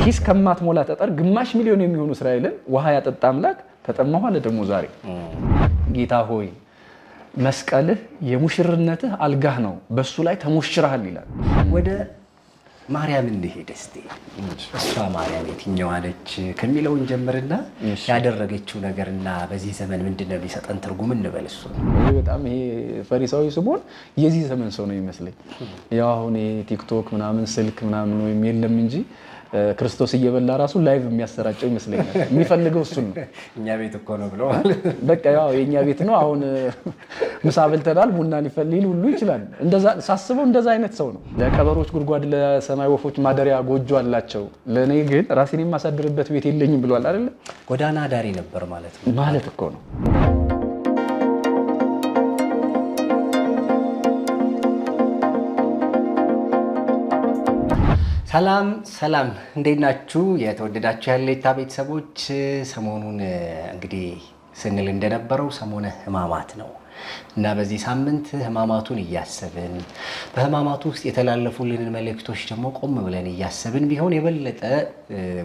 ኪስ ከማትሞላ ጠጠር ግማሽ ሚሊዮን የሚሆኑ እስራኤልን ውሃ ያጠጣ አምላክ ተጠማሁ አለ። ደግሞ ዛሬ ጌታ ሆይ መስቀልህ የሙሽርነትህ አልጋህ ነው፣ በሱ ላይ ተሞሽረሃል ይላል። ወደ ማርያም እንሄድ እስቲ። እሷ ማርያም የትኛዋ ነች ከሚለው እንጀምርና ያደረገችው ነገርና በዚህ ዘመን ምንድነው ሊሰጠን ትርጉም እንበል። እሱ በጣም ይሄ ፈሪሳዊ ስሞን የዚህ ዘመን ሰው ነው ይመስለኝ። ያው አሁን ቲክቶክ ምናምን ስልክ ምናምን ወይም የለም እንጂ ክርስቶስ እየበላ ራሱ ላይቭ የሚያሰራጨው ይመስለኛል። የሚፈልገው እሱ ነው። እኛ ቤት እኮ ነው ብለዋል። በቃ ያው የኛ ቤት ነው። አሁን ምሳ በልተናል ቡና ሊፈልል ሁሉ ይችላል። እንደዛ ሳስበው እንደዛ አይነት ሰው ነው። ለቀበሮች ጉድጓድ ለሰማይ ወፎች ማደሪያ ጎጆ አላቸው፣ ለኔ ግን ራሴን የማሳድርበት ቤት የለኝም ብሏል አይደል? ጎዳና ዳሪ ነበር ማለት ነው። ማለት እኮ ነው። ሰላም ሰላም፣ እንዴት ናችሁ? የተወደዳችሁ ያለይታ ቤተሰቦች፣ ሰሞኑን እንግዲህ ስንል እንደነበረው ሰሞነ ሕማማት ነው እና በዚህ ሳምንት ሕማማቱን እያሰብን በሕማማቱ ውስጥ የተላለፉልን መልእክቶች ደግሞ ቆም ብለን እያሰብን ቢሆን የበለጠ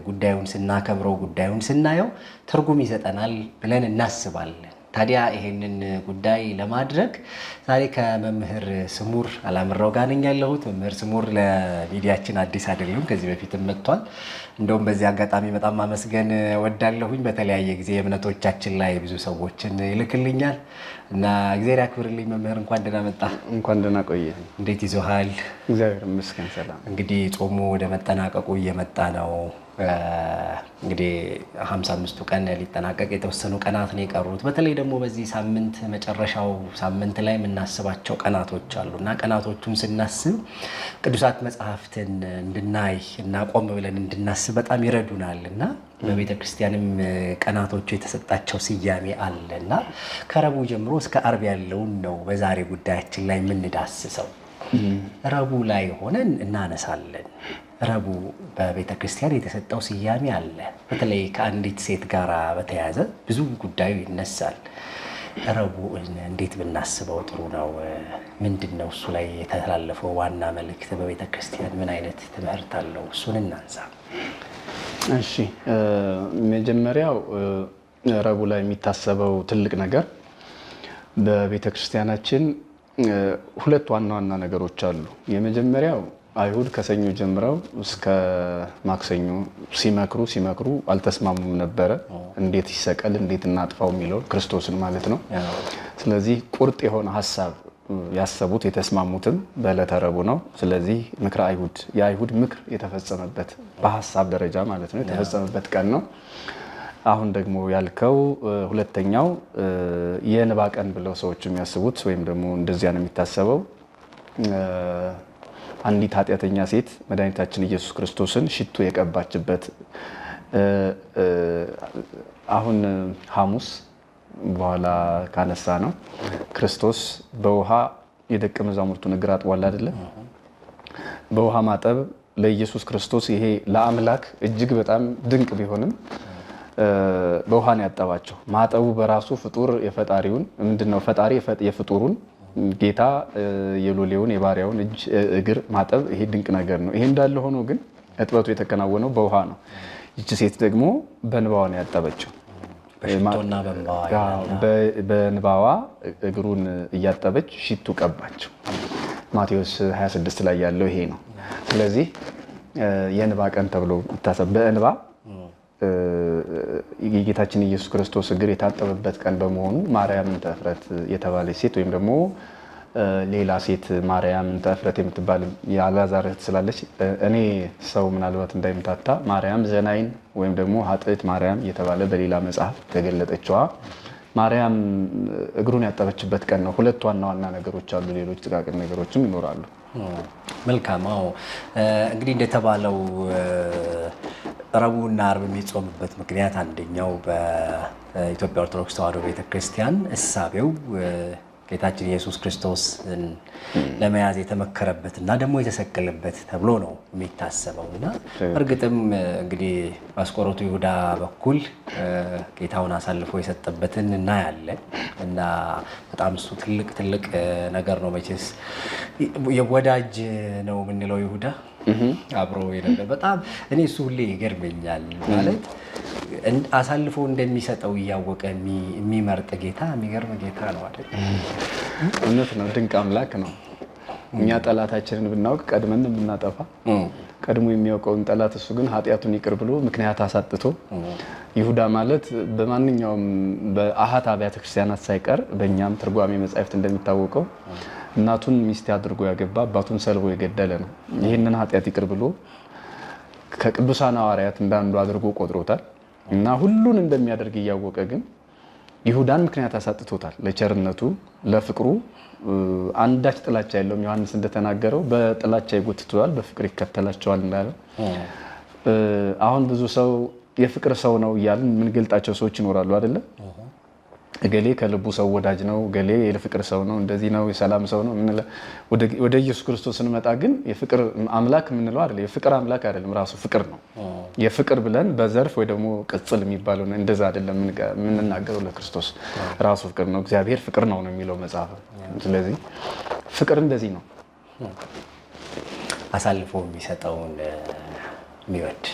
ጉዳዩን ስናከብረው ጉዳዩን ስናየው ትርጉም ይሰጠናል ብለን እናስባለን። ታዲያ ይሄንን ጉዳይ ለማድረግ ዛሬ ከመምህር ስሙር አላምራው ጋር ነኝ ያለሁት። መምህር ስሙር ለሚዲያችን አዲስ አይደለም፣ ከዚህ በፊትም መጥቷል። እንደውም በዚህ አጋጣሚ በጣም ማመስገን ወዳለሁኝ። በተለያየ ጊዜ እምነቶቻችን ላይ ብዙ ሰዎችን ይልክልኛል እና እግዚአብሔር ያክብርልኝ። መምህር እንኳን ደህና መጣ። እንኳን ደህና ቆየ። እንዴት ይዞሃል? እግዚአብሔር ይመስገን ሰላም። እንግዲህ ጾሙ ወደ መጠናቀቁ እየመጣ ነው። እንግዲህ 55ቱ ቀን ሊጠናቀቅ የተወሰኑ ቀናት ነው የቀሩት። በተለይ ደግሞ በዚህ ሳምንት መጨረሻው ሳምንት ላይ የምናስባቸው ቀናቶች አሉና ቀናቶቹን ስናስብ ቅዱሳት መጽሐፍትን እንድናይ እና ቆም ብለን እንድናስብ በጣም ይረዱናልና በቤተ ክርስቲያንም ቀናቶቹ የተሰጣቸው ስያሜ አለና ከረቡዕ ጀምሮ እስከ ዓርብ ያለውን ነው በዛሬ ጉዳያችን ላይ የምንዳስሰው። ረቡዕ ላይ ሆነን እናነሳለን። ረቡዕ በቤተ ክርስቲያን የተሰጠው ስያሜ አለ። በተለይ ከአንዲት ሴት ጋር በተያያዘ ብዙ ጉዳዩ ይነሳል። ረቡዕን እንዴት ብናስበው ጥሩ ነው? ምንድነው እሱ ላይ የተላለፈው ዋና መልእክት? በቤተ ክርስቲያን ምን አይነት ትምህርት አለው? እሱን እናንሳ። እሺ፣ መጀመሪያው ረቡዕ ላይ የሚታሰበው ትልቅ ነገር በቤተ ክርስቲያናችን ሁለት ዋና ዋና ነገሮች አሉ። የመጀመሪያው አይሁድ ከሰኞ ጀምረው እስከ ማክሰኞ ሲመክሩ አልተስማሙም ነበረ። እንዴት ይሰቀል እንዴት እናጥፋው የሚለው ክርስቶስን ማለት ነው። ስለዚህ ቁርጥ የሆነ ሐሳብ ያሰቡት የተስማሙትም በዕለተ ረቡዕ ነው። ስለዚህ ምክረ አይሁድ የአይሁድ ምክር የተፈጸመበት በሐሳብ ደረጃ ማለት ነው የተፈጸመበት ቀን ነው። አሁን ደግሞ ያልከው ሁለተኛው የእንባ ቀን ብለው ሰዎች የሚያስቡት ወይም ደግሞ እንደዚያ ነው የሚታሰበው። አንዲት ኃጢአተኛ ሴት መድኃኒታችን ኢየሱስ ክርስቶስን ሽቱ የቀባችበት አሁን ሐሙስ በኋላ ካነሳ ነው ክርስቶስ በውሃ የደቀ መዛሙርቱን እግር አጥቧል አይደለ? በውሃ ማጠብ ለኢየሱስ ክርስቶስ ይሄ ለአምላክ እጅግ በጣም ድንቅ ቢሆንም በውሃ ነው ያጠባቸው። ማጠቡ በራሱ ፍጡር የፈጣሪውን ምንድነው ፈጣሪ የፍጡሩን ጌታ የሎሌውን የባሪያውን እግር ማጠብ ይሄ ድንቅ ነገር ነው። ይሄ እንዳለ ሆኖ ግን እጥበቱ የተከናወነው በውሃ ነው። ይህች ሴት ደግሞ በእንባዋ ነው ያጠበችው። በእንባዋ እግሩን እያጠበች ሽቱ ቀባቸው። ማቴዎስ 26 ላይ ያለው ይሄ ነው። ስለዚህ የእንባ ቀን ተብሎ ይታሰብ። በእንባ የጌታችን ኢየሱስ ክርስቶስ እግር የታጠበበት ቀን በመሆኑ ማርያም እንተ ዕፍረት የተባለች ሴት ወይም ደግሞ ሌላ ሴት ማርያም እንተ ዕፍረት የምትባል የአልዓዛር እህት ስላለች እኔ ሰው ምናልባት እንዳይምታታ ማርያም ዘናይን ወይም ደግሞ ኃጥእት ማርያም የተባለ በሌላ መጽሐፍ ተገለጠችዋ ማርያም እግሩን ያጠበችበት ቀን ነው። ሁለት ዋና ዋና ነገሮች አሉ፣ ሌሎች ጥቃቅን ነገሮችም ይኖራሉ። መልካም። እንግዲህ እንደተባለው ረቡዕና ዓርብ የሚጾምበት ምክንያት አንደኛው በኢትዮጵያ ኦርቶዶክስ ተዋሕዶ ቤተክርስቲያን እሳቤው ጌታችን ኢየሱስ ክርስቶስን ለመያዝ የተመከረበትና ደግሞ የተሰቀለበት ተብሎ ነው የሚታሰበውና እርግጥም እንግዲህ በአስቆሮቱ ይሁዳ በኩል ጌታውን አሳልፎ የሰጠበትን እናያለን እና በጣም እሱ ትልቅ ነገር ነው። መቼስ የወዳጅ ነው የምንለው ይሁዳ አብሮ የነበረ በጣም እኔ እሱ ሁሌ ይገርመኛል ማለት አሳልፎ እንደሚሰጠው እያወቀ የሚመርጥ ጌታ የሚገርም ጌታ ነው አይደል? እውነት ነው። ድንቅ አምላክ ነው። እኛ ጠላታችንን ብናውቅ ቀድመን ብናጠፋ ቀድሞ የሚያውቀውን ጠላት እሱ ግን ኃጢያቱን ይቅር ብሎ ምክንያት አሳጥቶ ይሁዳ ማለት በማንኛውም በአሃት አብያተ ክርስቲያናት ሳይቀር በእኛም ትርጓሜ መጻሕፍት እንደሚታወቀው እናቱን ሚስት አድርጎ ያገባ አባቱን ሰልቦ የገደለ ነው። ይህንን ኃጢያት ይቅር ብሎ ከቅዱሳን ሐዋርያት እንዳንዱ አድርጎ ቆጥሮታል እና ሁሉን እንደሚያደርግ እያወቀ ግን ይሁዳን ምክንያት አሳጥቶታል። ለቸርነቱ ለፍቅሩ አንዳች ጥላቻ የለውም። ዮሐንስ እንደተናገረው በጥላቻ ይጎትተዋል በፍቅር ይከተላቸዋል እንዳለ። አሁን ብዙ ሰው የፍቅር ሰው ነው እያልን የምንገልጣቸው ሰዎች ይኖራሉ አይደለ? እገሌ ከልቡ ሰው ወዳጅ ነው፣ እገሌ የፍቅር ሰው ነው፣ እንደዚህ ነው፣ የሰላም ሰው ነው። ወደ ኢየሱስ ክርስቶስ ስንመጣ ግን የፍቅር አምላክ የምንለው አይደለም። የፍቅር አምላክ አይደለም፣ ራሱ ፍቅር ነው። የፍቅር ብለን በዘርፍ ወይ ደግሞ ቅጽል የሚባለው እንደዛ አይደለም የምንናገረው። ለክርስቶስ ራሱ ፍቅር ነው። እግዚአብሔር ፍቅር ነው የሚለው መጽሐፍ። ስለዚህ ፍቅር እንደዚህ ነው፣ አሳልፎ የሚሰጠውን የሚወድ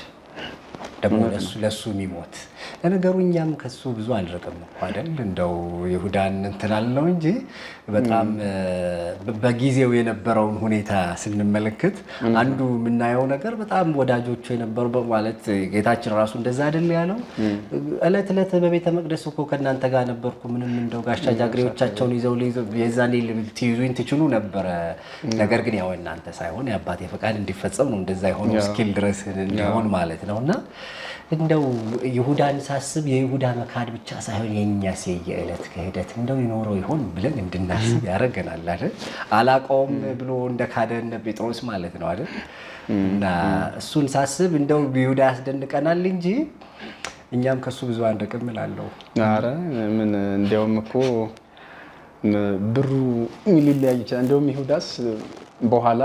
ደግሞ ለሱ የሚሞት። ለነገሩ እኛም ከሱ ብዙ አንርቅም አይደል? እንደው ይሁዳን እንትናለው እንጂ በጣም በጊዜው የነበረውን ሁኔታ ስንመለከት አንዱ የምናየው ነገር በጣም ወዳጆቹ የነበሩ ማለት ጌታችን ራሱ እንደዛ አይደል ያለው? እለት በቤተ መቅደስ እኮ ከእናንተ ጋር ነበርኩ፣ ምንም እንደው ጋሻ ጃግሬዎቻቸውን ይዘው የዛኔ ትይዙኝ ትችሉ ነበረ፣ ነገር ግን ያው እናንተ ሳይሆን የአባቴ ፈቃድ እንዲፈጸም ነው እንደዛ የሆነው እስኪል ድረስ እንዲሆን ማለት ነውና እንደው ይሁዳን ሳስብ የይሁዳ መካድ ብቻ ሳይሆን የኛስ የዕለት ክህደት እንደው ይኖረው ይሆን ብለን እንድናስብ ያደርገናል አይደል? አላቀውም ብሎ እንደካደ እነ ጴጥሮስ ማለት ነው አይደል? እና እሱን ሳስብ እንደው ይሁዳ ያስደንቀናል እንጂ እኛም ከሱ ብዙ አንርቅም እላለሁ። ኧረ ምን እንደውም እኮ ብሩ ሊለያይ ይችላል። እንደውም ይሁዳስ በኋላ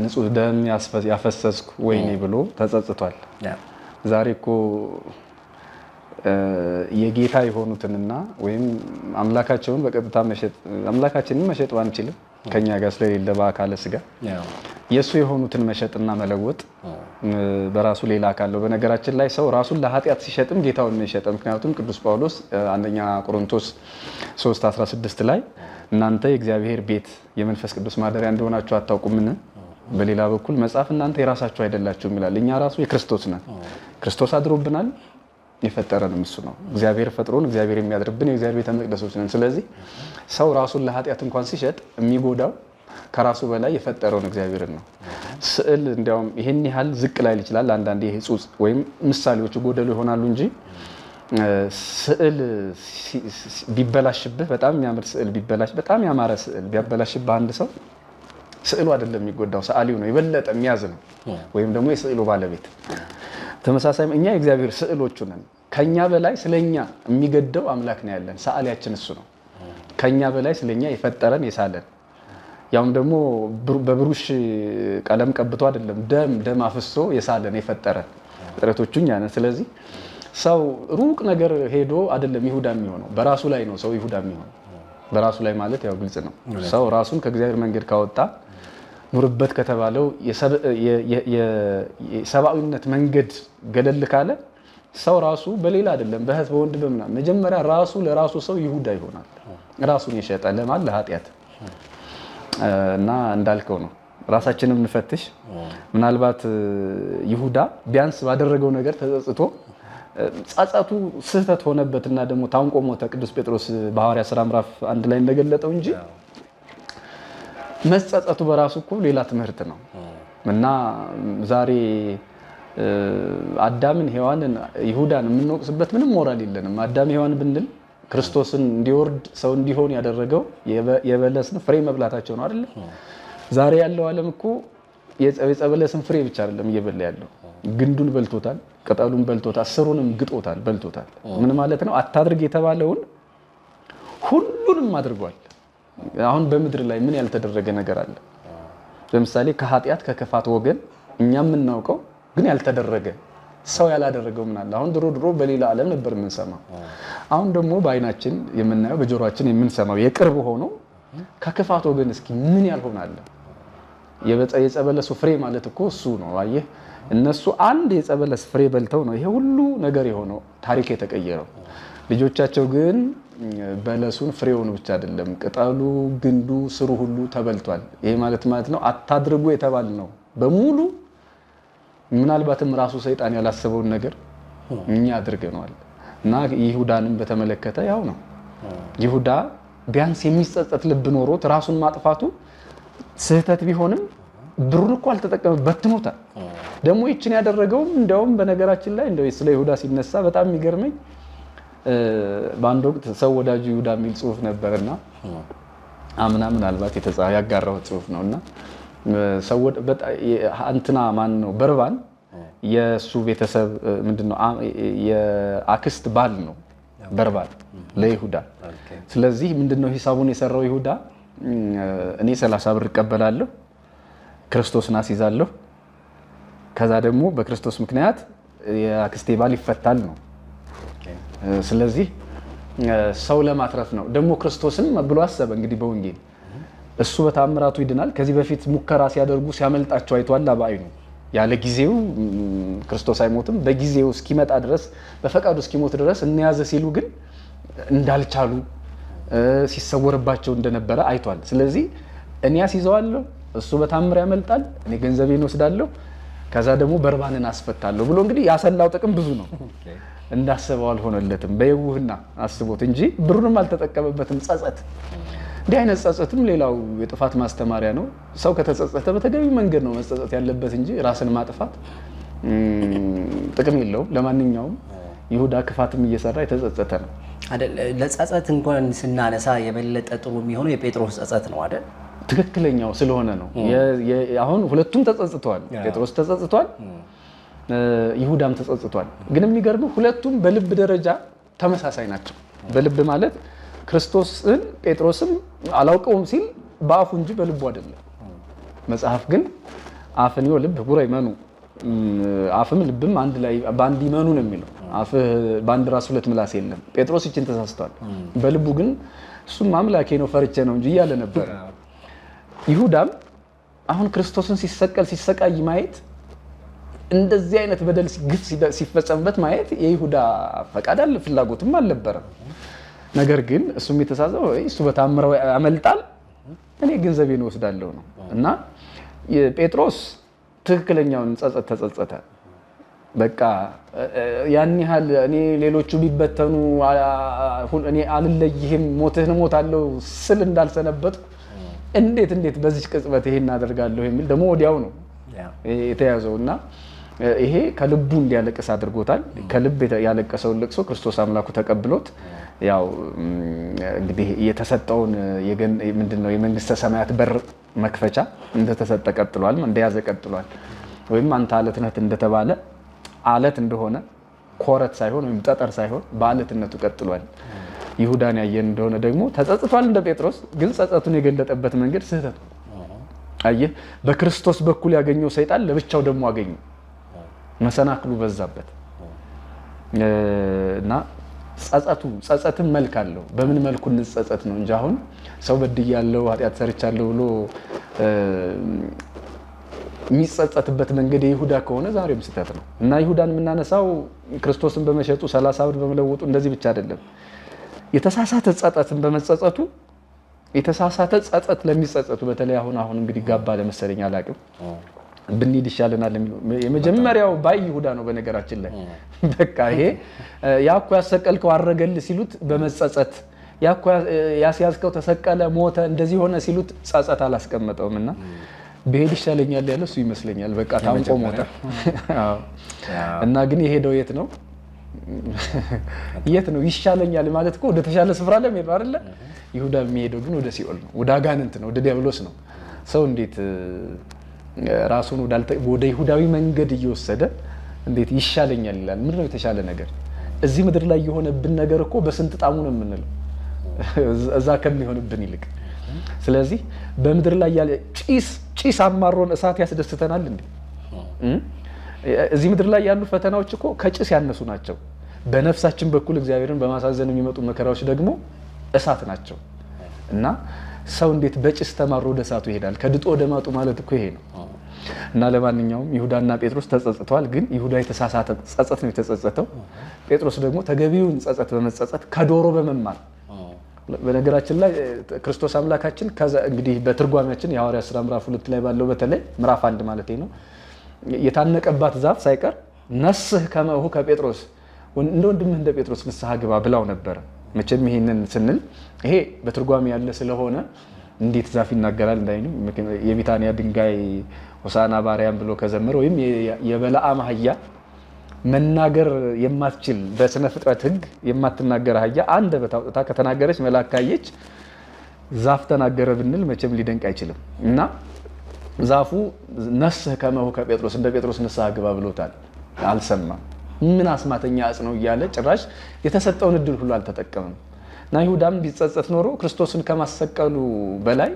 ንጹህ ደም ያፈሰስኩ ወይኔ ብሎ ተጸጽቷል። ዛሬ እኮ የጌታ የሆኑትንና ወይም አምላካቸውን በቀጥታ መሸጥ አምላካችንን መሸጥ አንችልም ከኛ ጋር ስለሌለ በአካለ ስጋ የሱ የሆኑትን መሸጥና መለወጥ በራሱ ሌላ አካለው። በነገራችን ላይ ሰው ራሱን ለኃጢአት ሲሸጥም ጌታውን ነው ይሸጥ። ምክንያቱም ቅዱስ ጳውሎስ አንደኛ ቆሮንቶስ 3:16 ላይ እናንተ የእግዚአብሔር ቤት የመንፈስ ቅዱስ ማደሪያ እንደሆናችሁ አታውቁምን? በሌላ በኩል መጽሐፍ እናንተ የራሳችሁ አይደላችሁም ይላል። እኛ ራሱ የክርስቶስ ነን። ክርስቶስ አድሮብናል። የፈጠረንም እሱ ነው። እግዚአብሔር ፈጥሮን እግዚአብሔር የሚያድርብን የእግዚአብሔር ቤተ መቅደሶች ነን። ስለዚህ ሰው ራሱን ለኃጢአት እንኳን ሲሸጥ የሚጎዳው ከራሱ በላይ የፈጠረውን እግዚአብሔርን ነው። ስዕል እንዲያውም ይሄን ያህል ዝቅ ላይ ይችላል። አንዳንዴ ህጹጽ ወይም ምሳሌዎቹ ጎደሉ ይሆናሉ እንጂ ስዕል ቢበላሽብህ በጣም የሚያምር ስዕል ቢበላሽ በጣም ያማረ ስዕል ቢያበላሽብህ አንድ ሰው ስዕሉ አይደለም የሚጎዳው ሰዓሊው ነው የበለጠ የሚያዝ ነው ወይም ደግሞ የስዕሉ ባለቤት። ተመሳሳይም እኛ የእግዚአብሔር ስዕሎቹ ነን። ከኛ በላይ ስለኛ የሚገደው አምላክ ነው ያለን። ሰዓሊያችን እሱ ነው። ከኛ በላይ ስለኛ የፈጠረን የሳለን ያውም ደግሞ በብሩሽ ቀለም ቀብቶ አይደለም ደም አፍሶ የሳለን የፈጠረን ፍጥረቶቹ እኛ ነን። ስለዚህ ሰው ሩቅ ነገር ሄዶ አይደለም ይሁዳ የሚሆነው በራሱ ላይ ነው ሰው ይሁዳ የሚሆነው። በራሱ ላይ ማለት ያው ግልጽ ነው። ሰው ራሱን ከእግዚአብሔር መንገድ ካወጣ ኑርበት ከተባለው የሰብአዊነት መንገድ ገለል ካለ ሰው ራሱ በሌላ አይደለም በህዝብ በወንድ በመና መጀመሪያ ራሱ ለራሱ ሰው ይሁዳ ይሆናል። ራሱን የሸጠ ለማን ለኃጢአት እና እንዳልከው ነው። ራሳችንን እንፈትሽ። ምናልባት ይሁዳ ቢያንስ ባደረገው ነገር ተጸጽቶ ጻጻቱ ስህተት ሆነበትና ደግሞ ታንቆ ሞተ። ቅዱስ ጴጥሮስ በሐዋርያ ሥራ ምዕራፍ 1 ላይ እንደገለጠው እንጂ መጸጸቱ በራሱ እኮ ሌላ ትምህርት ነው። እና ዛሬ አዳምን ሔዋንን ይሁዳን የምንወቅስበት ምንም ሞራል የለንም። አዳም ሔዋን ብንል ክርስቶስን እንዲወርድ ሰው እንዲሆን ያደረገው የበለስን ፍሬ መብላታቸው ነው አይደል? ዛሬ ያለው ዓለም እኮ የበለስን ፍሬ ብቻ አይደለም እየበላ ያለው፣ ግንዱን በልቶታል፣ ቅጠሉን በልቶታል፣ ስሩንም ግጦታል፣ በልቶታል። ምን ማለት ነው? አታድርግ የተባለውን ሁሉንም አድርጓል። አሁን በምድር ላይ ምን ያልተደረገ ነገር አለ? ለምሳሌ ከኃጢአት ከክፋት ወገን እኛ የምናውቀው ግን ያልተደረገ ሰው ያላደረገው ምን አለ? አሁን ድሮ በሌላ ዓለም ነበር የምንሰማው። አሁን ደግሞ በአይናችን የምናየው በጆሮአችን የምንሰማው የቅርብ ሆኖ ከክፋት ወገን እስኪ ምን ያልሆነ አለ? የጸበለሱ ፍሬ ማለት እኮ እሱ ነው። አየህ እነሱ አንድ የጸበለስ ፍሬ በልተው ነው ይሄ ሁሉ ነገር የሆነው ታሪክ የተቀየረው። ልጆቻቸው ግን በለሱን ፍሬውን ብቻ አይደለም ቅጠሉ፣ ግንዱ፣ ስሩ ሁሉ ተበልቷል። ይሄ ማለት ነው አታድርጉ የተባል ነው በሙሉ ምናልባትም ራሱ ሰይጣን ያላሰበውን ነገር እኛ አድርገናል። እና ይሁዳንም በተመለከተ ያው ነው። ይሁዳ ቢያንስ የሚጸጸት ልብ ኖሮት ራሱን ማጥፋቱ ስህተት ቢሆንም ብሩን እኮ አልተጠቀመም፣ በትኖታል። ደግሞ ይችን ያደረገውም እንደውም በነገራችን ላይ እንደው ስለ ይሁዳ ሲነሳ በጣም የሚገርመኝ በአንድ ወቅት ሰው ወዳጁ ይሁዳ የሚል ጽሁፍ ነበርና አምና ምናልባት ያጋራው ጽሁፍ ነውና ሰው አንተና ማን ነው በርባን የሱ ቤተሰብ ምንድነው የአክስት ባል ነው በርባን ለይሁዳ። ስለዚህ ምንድነው ሂሳቡን የሰራው ይሁዳ እኔ 30 ብር እቀበላለሁ፣ ክርስቶስን አስይዛለሁ፣ ከዛ ደግሞ በክርስቶስ ምክንያት የአክስቴ ባል ይፈታል ነው። ስለዚህ ሰው ለማትረፍ ነው ደግሞ ክርስቶስን ብሎ አሰበ። እንግዲህ በወንጌል እሱ በታምራቱ ይድናል። ከዚህ በፊት ሙከራ ሲያደርጉ ሲያመልጣቸው አይቷል በአይኑ። ያለ ጊዜው ክርስቶስ አይሞትም። በጊዜው እስኪመጣ ድረስ በፈቃዱ እስኪሞት ድረስ እንያዘ ሲሉ ግን እንዳልቻሉ ሲሰወርባቸው እንደነበረ አይቷል። ስለዚህ እኔ አስይዘዋለሁ፣ እሱ በታምር ያመልጣል፣ እኔ ገንዘቤን ወስዳለሁ፣ ከዛ ደግሞ በርባንን አስፈታለሁ ብሎ እንግዲህ ያሰላው ጥቅም ብዙ ነው። እንዳሰበው አልሆነለትም። በየውህና አስቦት እንጂ ብሩንም አልተጠቀመበትም። ጸጸት እንዲህ አይነት ጸጸትም ሌላው የጥፋት ማስተማሪያ ነው። ሰው ከተጸጸተ በተገቢ መንገድ ነው መጸጸት ያለበት እንጂ ራስን ማጥፋት ጥቅም የለውም። ለማንኛውም ይሁዳ ክፋትም እየሰራ የተጸጸተ ነው አይደል? ለጸጸት እንኳን ስናነሳ የበለጠ ጥሩ የሚሆነው የጴጥሮስ ጸጸት ነው አይደል? ትክክለኛው ስለሆነ ነው። አሁን ሁለቱም ተጸጽተዋል። ጴጥሮስ ተጸጽቷል፣ ይሁዳም ተጸጽቷል። ግን የሚገርመው ሁለቱም በልብ ደረጃ ተመሳሳይ ናቸው። በልብ ማለት ክርስቶስን ጴጥሮስም አላውቀውም ሲል በአፉ እንጂ በልቡ አይደለም። መጽሐፍ ግን አፍን ልብ ጉራ ይመኑ አፍም ልብም አንድ ላይ ባንድ ይመኑ ነው የሚለው። አፍ ባንድ ራስ ሁለት ምላስ የለም። ጴጥሮስ ይችን ተሳስቷል። በልቡ ግን እሱም አምላኬ ነው ፈርቼ ነው እንጂ እያለ ነበር። ይሁዳም አሁን ክርስቶስን ሲሰቀል ሲሰቃይ ማየት እንደዚህ አይነት በደል ግፍ ሲፈጸምበት ማየት የይሁዳ ፈቃድ አለ ፍላጎትም አልነበረም። ነገር ግን እሱም የተሳዘው እሱ በታምራው ያመልጣል፣ እኔ ገንዘቤን ወስዳለሁ ነው። እና ጴጥሮስ ትክክለኛውን ጸጸት ተጸጸተ። በቃ ያን ያህል እኔ ሌሎቹ ቢበተኑ እኔ አልለይህም ሞትህን ሞታለሁ ስል እንዳልሰነበትኩ እንዴት በዚህ ቅጽበት ይሄን አደርጋለሁ የሚል ደግሞ ወዲያው ነው የተያዘውና ይሄ ከልቡ እንዲያለቅስ አድርጎታል። ከልብ ያለቀሰውን ለቅሶ ክርስቶስ አምላኩ ተቀብሎት ያው እንግዲህ የተሰጠውን ምንድነው የመንግስተ ሰማያት በር መክፈቻ እንደተሰጠ ቀጥሏል፣ እንደያዘ ቀጥሏል። ወይም አንተ አለት ነህ እንደተባለ አለት እንደሆነ ኮረት ሳይሆን ወይም ጠጠር ሳይሆን በአለትነቱ ቀጥሏል። ይሁዳን ያየን እንደሆነ ደግሞ ተጸጽቷል እንደ ጴጥሮስ፣ ግን ጸጸቱን የገለጠበት መንገድ ስህተት ነው። አየህ በክርስቶስ በኩል ያገኘው ሰይጣን ለብቻው ደግሞ አገኘው፣ መሰናክሉ በዛበት እና ጸጸትም መልክ አለው። በምን መልኩ እንጸጸት ነው እንጂ አሁን ሰው በድያለሁ ኃጢአት ሰርቻለሁ ብሎ የሚጸጸትበት መንገድ የይሁዳ ከሆነ ዛሬም ስህተት ነው። እና ይሁዳን የምናነሳው ክርስቶስን በመሸጡ 30 ብር በመለወጡ እንደዚህ ብቻ አይደለም። የተሳሳተ ጸጸትን በመጸጸቱ የተሳሳተ ጸጸት ለሚጸጸቱ በተለይ አሁን እንግዲህ ጋባ ለመሰለኝ አላቅም ብንሄድ ይሻለናል የሚለው የመጀመሪያው ባይ ይሁዳ ነው። በነገራችን ላይ በቃ ይሄ ያኮ ያሰቀልከው አረገል ሲሉት በመጸጸት ያኮ ያስያዝከው ተሰቀለ ሞተ እንደዚህ ሆነ ሲሉት ጸጸት አላስቀመጠውምና ብሄድ ይሻለኛል ያለው እሱ ይመስለኛል። በቃ ታንቆ ሞተ። እና ግን የሄደው የት ነው? የት ነው ይሻለኛል ማለት እኮ ወደ ተሻለ ስፍራ ለመሄድ አይደለ? ይሁዳ የሚሄደው ግን ወደ ሲኦል ነው፣ ወደ አጋንንት ነው፣ ወደ ዲያብሎስ ነው። ሰው እንዴት ራሱን ወደ ይሁዳዊ መንገድ እየወሰደ እንዴት ይሻለኛል ይላል? ምንድነው የተሻለ ነገር? እዚህ ምድር ላይ የሆነብን ነገር እኮ በስንት ጣሙ ነው የምንለው። እዛ ከሚሆንብን ይልቅ። ስለዚህ በምድር ላይ ያለ ጭስ አማሮን እሳት ያስደስተናል እንዴ? እዚህ ምድር ላይ ያሉ ፈተናዎች እኮ ከጭስ ያነሱ ናቸው። በነፍሳችን በኩል እግዚአብሔርን በማሳዘን የሚመጡ መከራዎች ደግሞ እሳት ናቸው። እና ሰው እንዴት በጭስ ተማሮ ወደ እሳቱ ይሄዳል? ከድጦ ወደ ማጡ ማለት እኮ ይሄ ነው። እና ለማንኛውም ይሁዳና ጴጥሮስ ተጸጽተዋል። ግን ይሁዳ የተሳሳተ ጸጸት ነው የተጸጸተው። ጴጥሮስ ደግሞ ተገቢውን ጸጸት በመጸጸት ከዶሮ በመማር በነገራችን ላይ ክርስቶስ አምላካችን እንግዲህ በትርጓሜያችን የሐዋርያት ሥራ ምዕራፍ 2 ላይ ባለው በተለይ ምዕራፍ 1 ማለት ነው የታነቀባት ዛፍ ሳይቀር ነስህ ከመሁ ከጴጥሮስ እንደ ወንድምህ እንደ ጴጥሮስ ንስሐ ግባ ብላው ነበር። መቼም ይሄንን ስንል ይሄ በትርጓሜ ያለ ስለሆነ እንዴት ዛፍ ይናገራል እንዳይኑ የቢታንያ ድንጋይ ሆሳና ባሪያም ብሎ ከዘመረ ወይም የበለዓም አህያ መናገር የማትችል በስነ ፍጥረት ሕግ የማትናገር አህያ አንደበት አውጥታ ከተናገረች መልአክ ካየች ዛፍ ተናገረ ብንል መቼም ሊደንቅ አይችልም። እና ዛፉ ነስህ ከመሁ ከጴጥሮስ እንደ ጴጥሮስ ንስሐ ግባ ብሎታል። አልሰማም። ምን አስማተኛ አጽ ነው እያለ ጭራሽ የተሰጠውን እድል ሁሉ አልተጠቀመም። እና ይሁዳም ቢጸጸት ኖሮ ክርስቶስን ከማሰቀሉ በላይ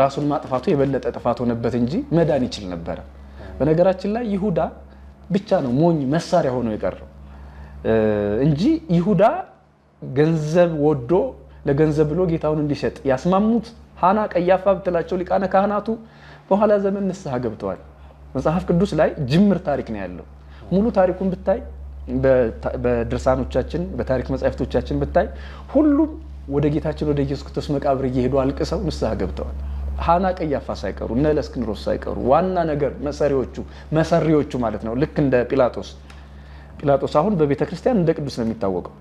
ራሱን ማጥፋቱ የበለጠ ጥፋት ሆነበት እንጂ መዳን ይችል ነበር። በነገራችን ላይ ይሁዳ ብቻ ነው ሞኝ መሳሪያ ሆኖ የቀረው እንጂ ይሁዳ ገንዘብ ወዶ ለገንዘብ ብሎ ጌታውን እንዲሸጥ ያስማሙት ሐና ቀያፋ ብትላቸው ሊቃነ ካህናቱ በኋላ ዘመን ንስሐ ገብተዋል። መጽሐፍ ቅዱስ ላይ ጅምር ታሪክ ነው ያለው። ሙሉ ታሪኩን ብታይ በድርሳኖቻችን በታሪክ መጻሕፍቶቻችን ብታይ ሁሉም ወደ ጌታችን ወደ ኢየሱስ ክርስቶስ መቃብር እየሄዱ አልቅሰው ንስሐ ገብተዋል። ሐና ቀያፋ ሳይቀሩ እነ እለእስክንድሮስ ሳይቀሩ ዋና ነገር መሰሪዎቹ ማለት ነው። ልክ እንደ ጲላጦስ አሁን በቤተ ክርስቲያን እንደ ቅዱስ ነው የሚታወቀው።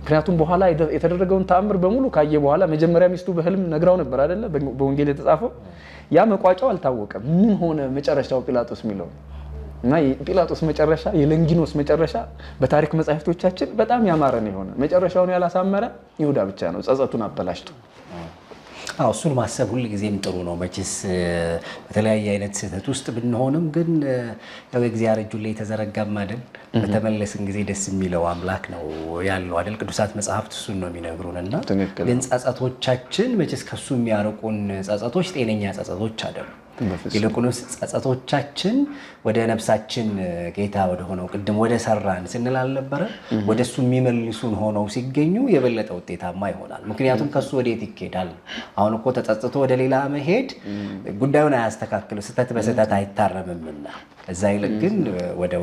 ምክንያቱም በኋላ የተደረገውን ተአምር በሙሉ ካየ በኋላ መጀመሪያ ሚስቱ በህልም ነግራው ነበር አይደለ? በወንጌል የተጻፈው ያ መቋጫው አልታወቀም። ምን ሆነ መጨረሻው ጲላጦስ የሚለው እና የጲላጦስ መጨረሻ የለንጊኖስ መጨረሻ በታሪክ መጻሕፍቶቻችን በጣም ያማረ ነው የሆነ። መጨረሻውን ያላሳመረ ይሁዳ ብቻ ነው ጸጸቱን አበላሽቶ። እሱን ማሰብ ሁሉ ጊዜም ጥሩ ነው። መቼስ በተለያየ አይነት ስህተት ውስጥ ብንሆንም ግን ያው እግዚአብሔር እጁ ላይ የተዘረጋም አይደል? በተመለስን ጊዜ ደስ የሚለው አምላክ ነው ያለው አይደል? ቅዱሳት መጽሐፍት እሱን ነው የሚነግሩንና ግን ጸጸቶቻችን መቼስ ከሱ የሚያርቁን ጸጸቶች ጤነኛ ጸጸቶች አይደሉም። ይልቁንስ ጸጸቶቻችን ወደ ነፍሳችን ጌታ ወደ ሆነው ቅድም ወደ ሰራን ስንል አልነበረ? ወደ እሱ የሚመልሱን ሆነው ሲገኙ የበለጠ ውጤታማ ይሆናል። ምክንያቱም ከሱ ወዴት ይኬዳል? አሁን እኮ ተጸጽቶ ወደ ሌላ መሄድ ጉዳዩን አያስተካክል፣ ስህተት በስህተት አይታረምምና እዛ ይልቅ ግን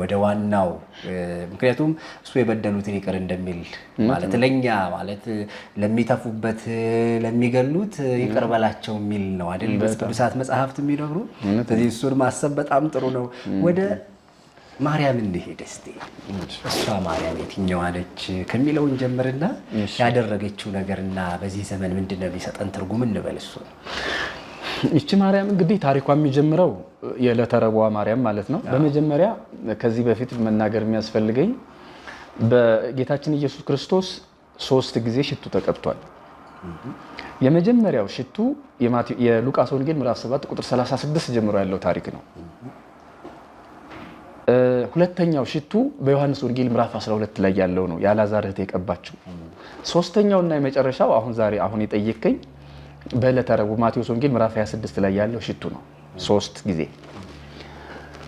ወደ ዋናው ምክንያቱም እሱ የበደሉትን ይቅር እንደሚል ማለት ለኛ ማለት ለሚተፉበት ለሚገሉት ይቅር በላቸው የሚል ነው አይደል? በቅዱሳት መጽሐፍት የሚነግሩ። ስለዚህ እሱን ማሰብ በጣም ጥሩ ነው። ወደ ማርያም እንሄድ እስቲ። እሷ ማርያም የትኛዋ ነች ከሚለውን ጀምርና ያደረገችው ነገርና በዚህ ዘመን ምንድነው የሚሰጠን ትርጉም እንበል እሱ። ይቺ ማርያም እንግዲህ ታሪኳ የሚጀምረው የዕለተ ረቡዕ ማርያም ማለት ነው። በመጀመሪያ ከዚህ በፊት መናገር የሚያስፈልገኝ በጌታችን ኢየሱስ ክርስቶስ 3 ጊዜ ሽቱ ተቀብቷል። የመጀመሪያው ሽቱ የሉቃስ ወንጌል ምዕራፍ 7 ቁጥር 36 ጀምሮ ያለው ታሪክ ነው። ሁለተኛው ሽቱ በዮሐንስ ወንጌል ምዕራፍ 12 ላይ ያለው ነው፣ የአልዓዛር እህት የቀባችው። ሶስተኛውና የመጨረሻው አሁን የጠየቀኝ በዕለተ ረቡዕ ማቴዎስ ወንጌል ምዕራፍ 26 ላይ ያለው ሽቱ ነው።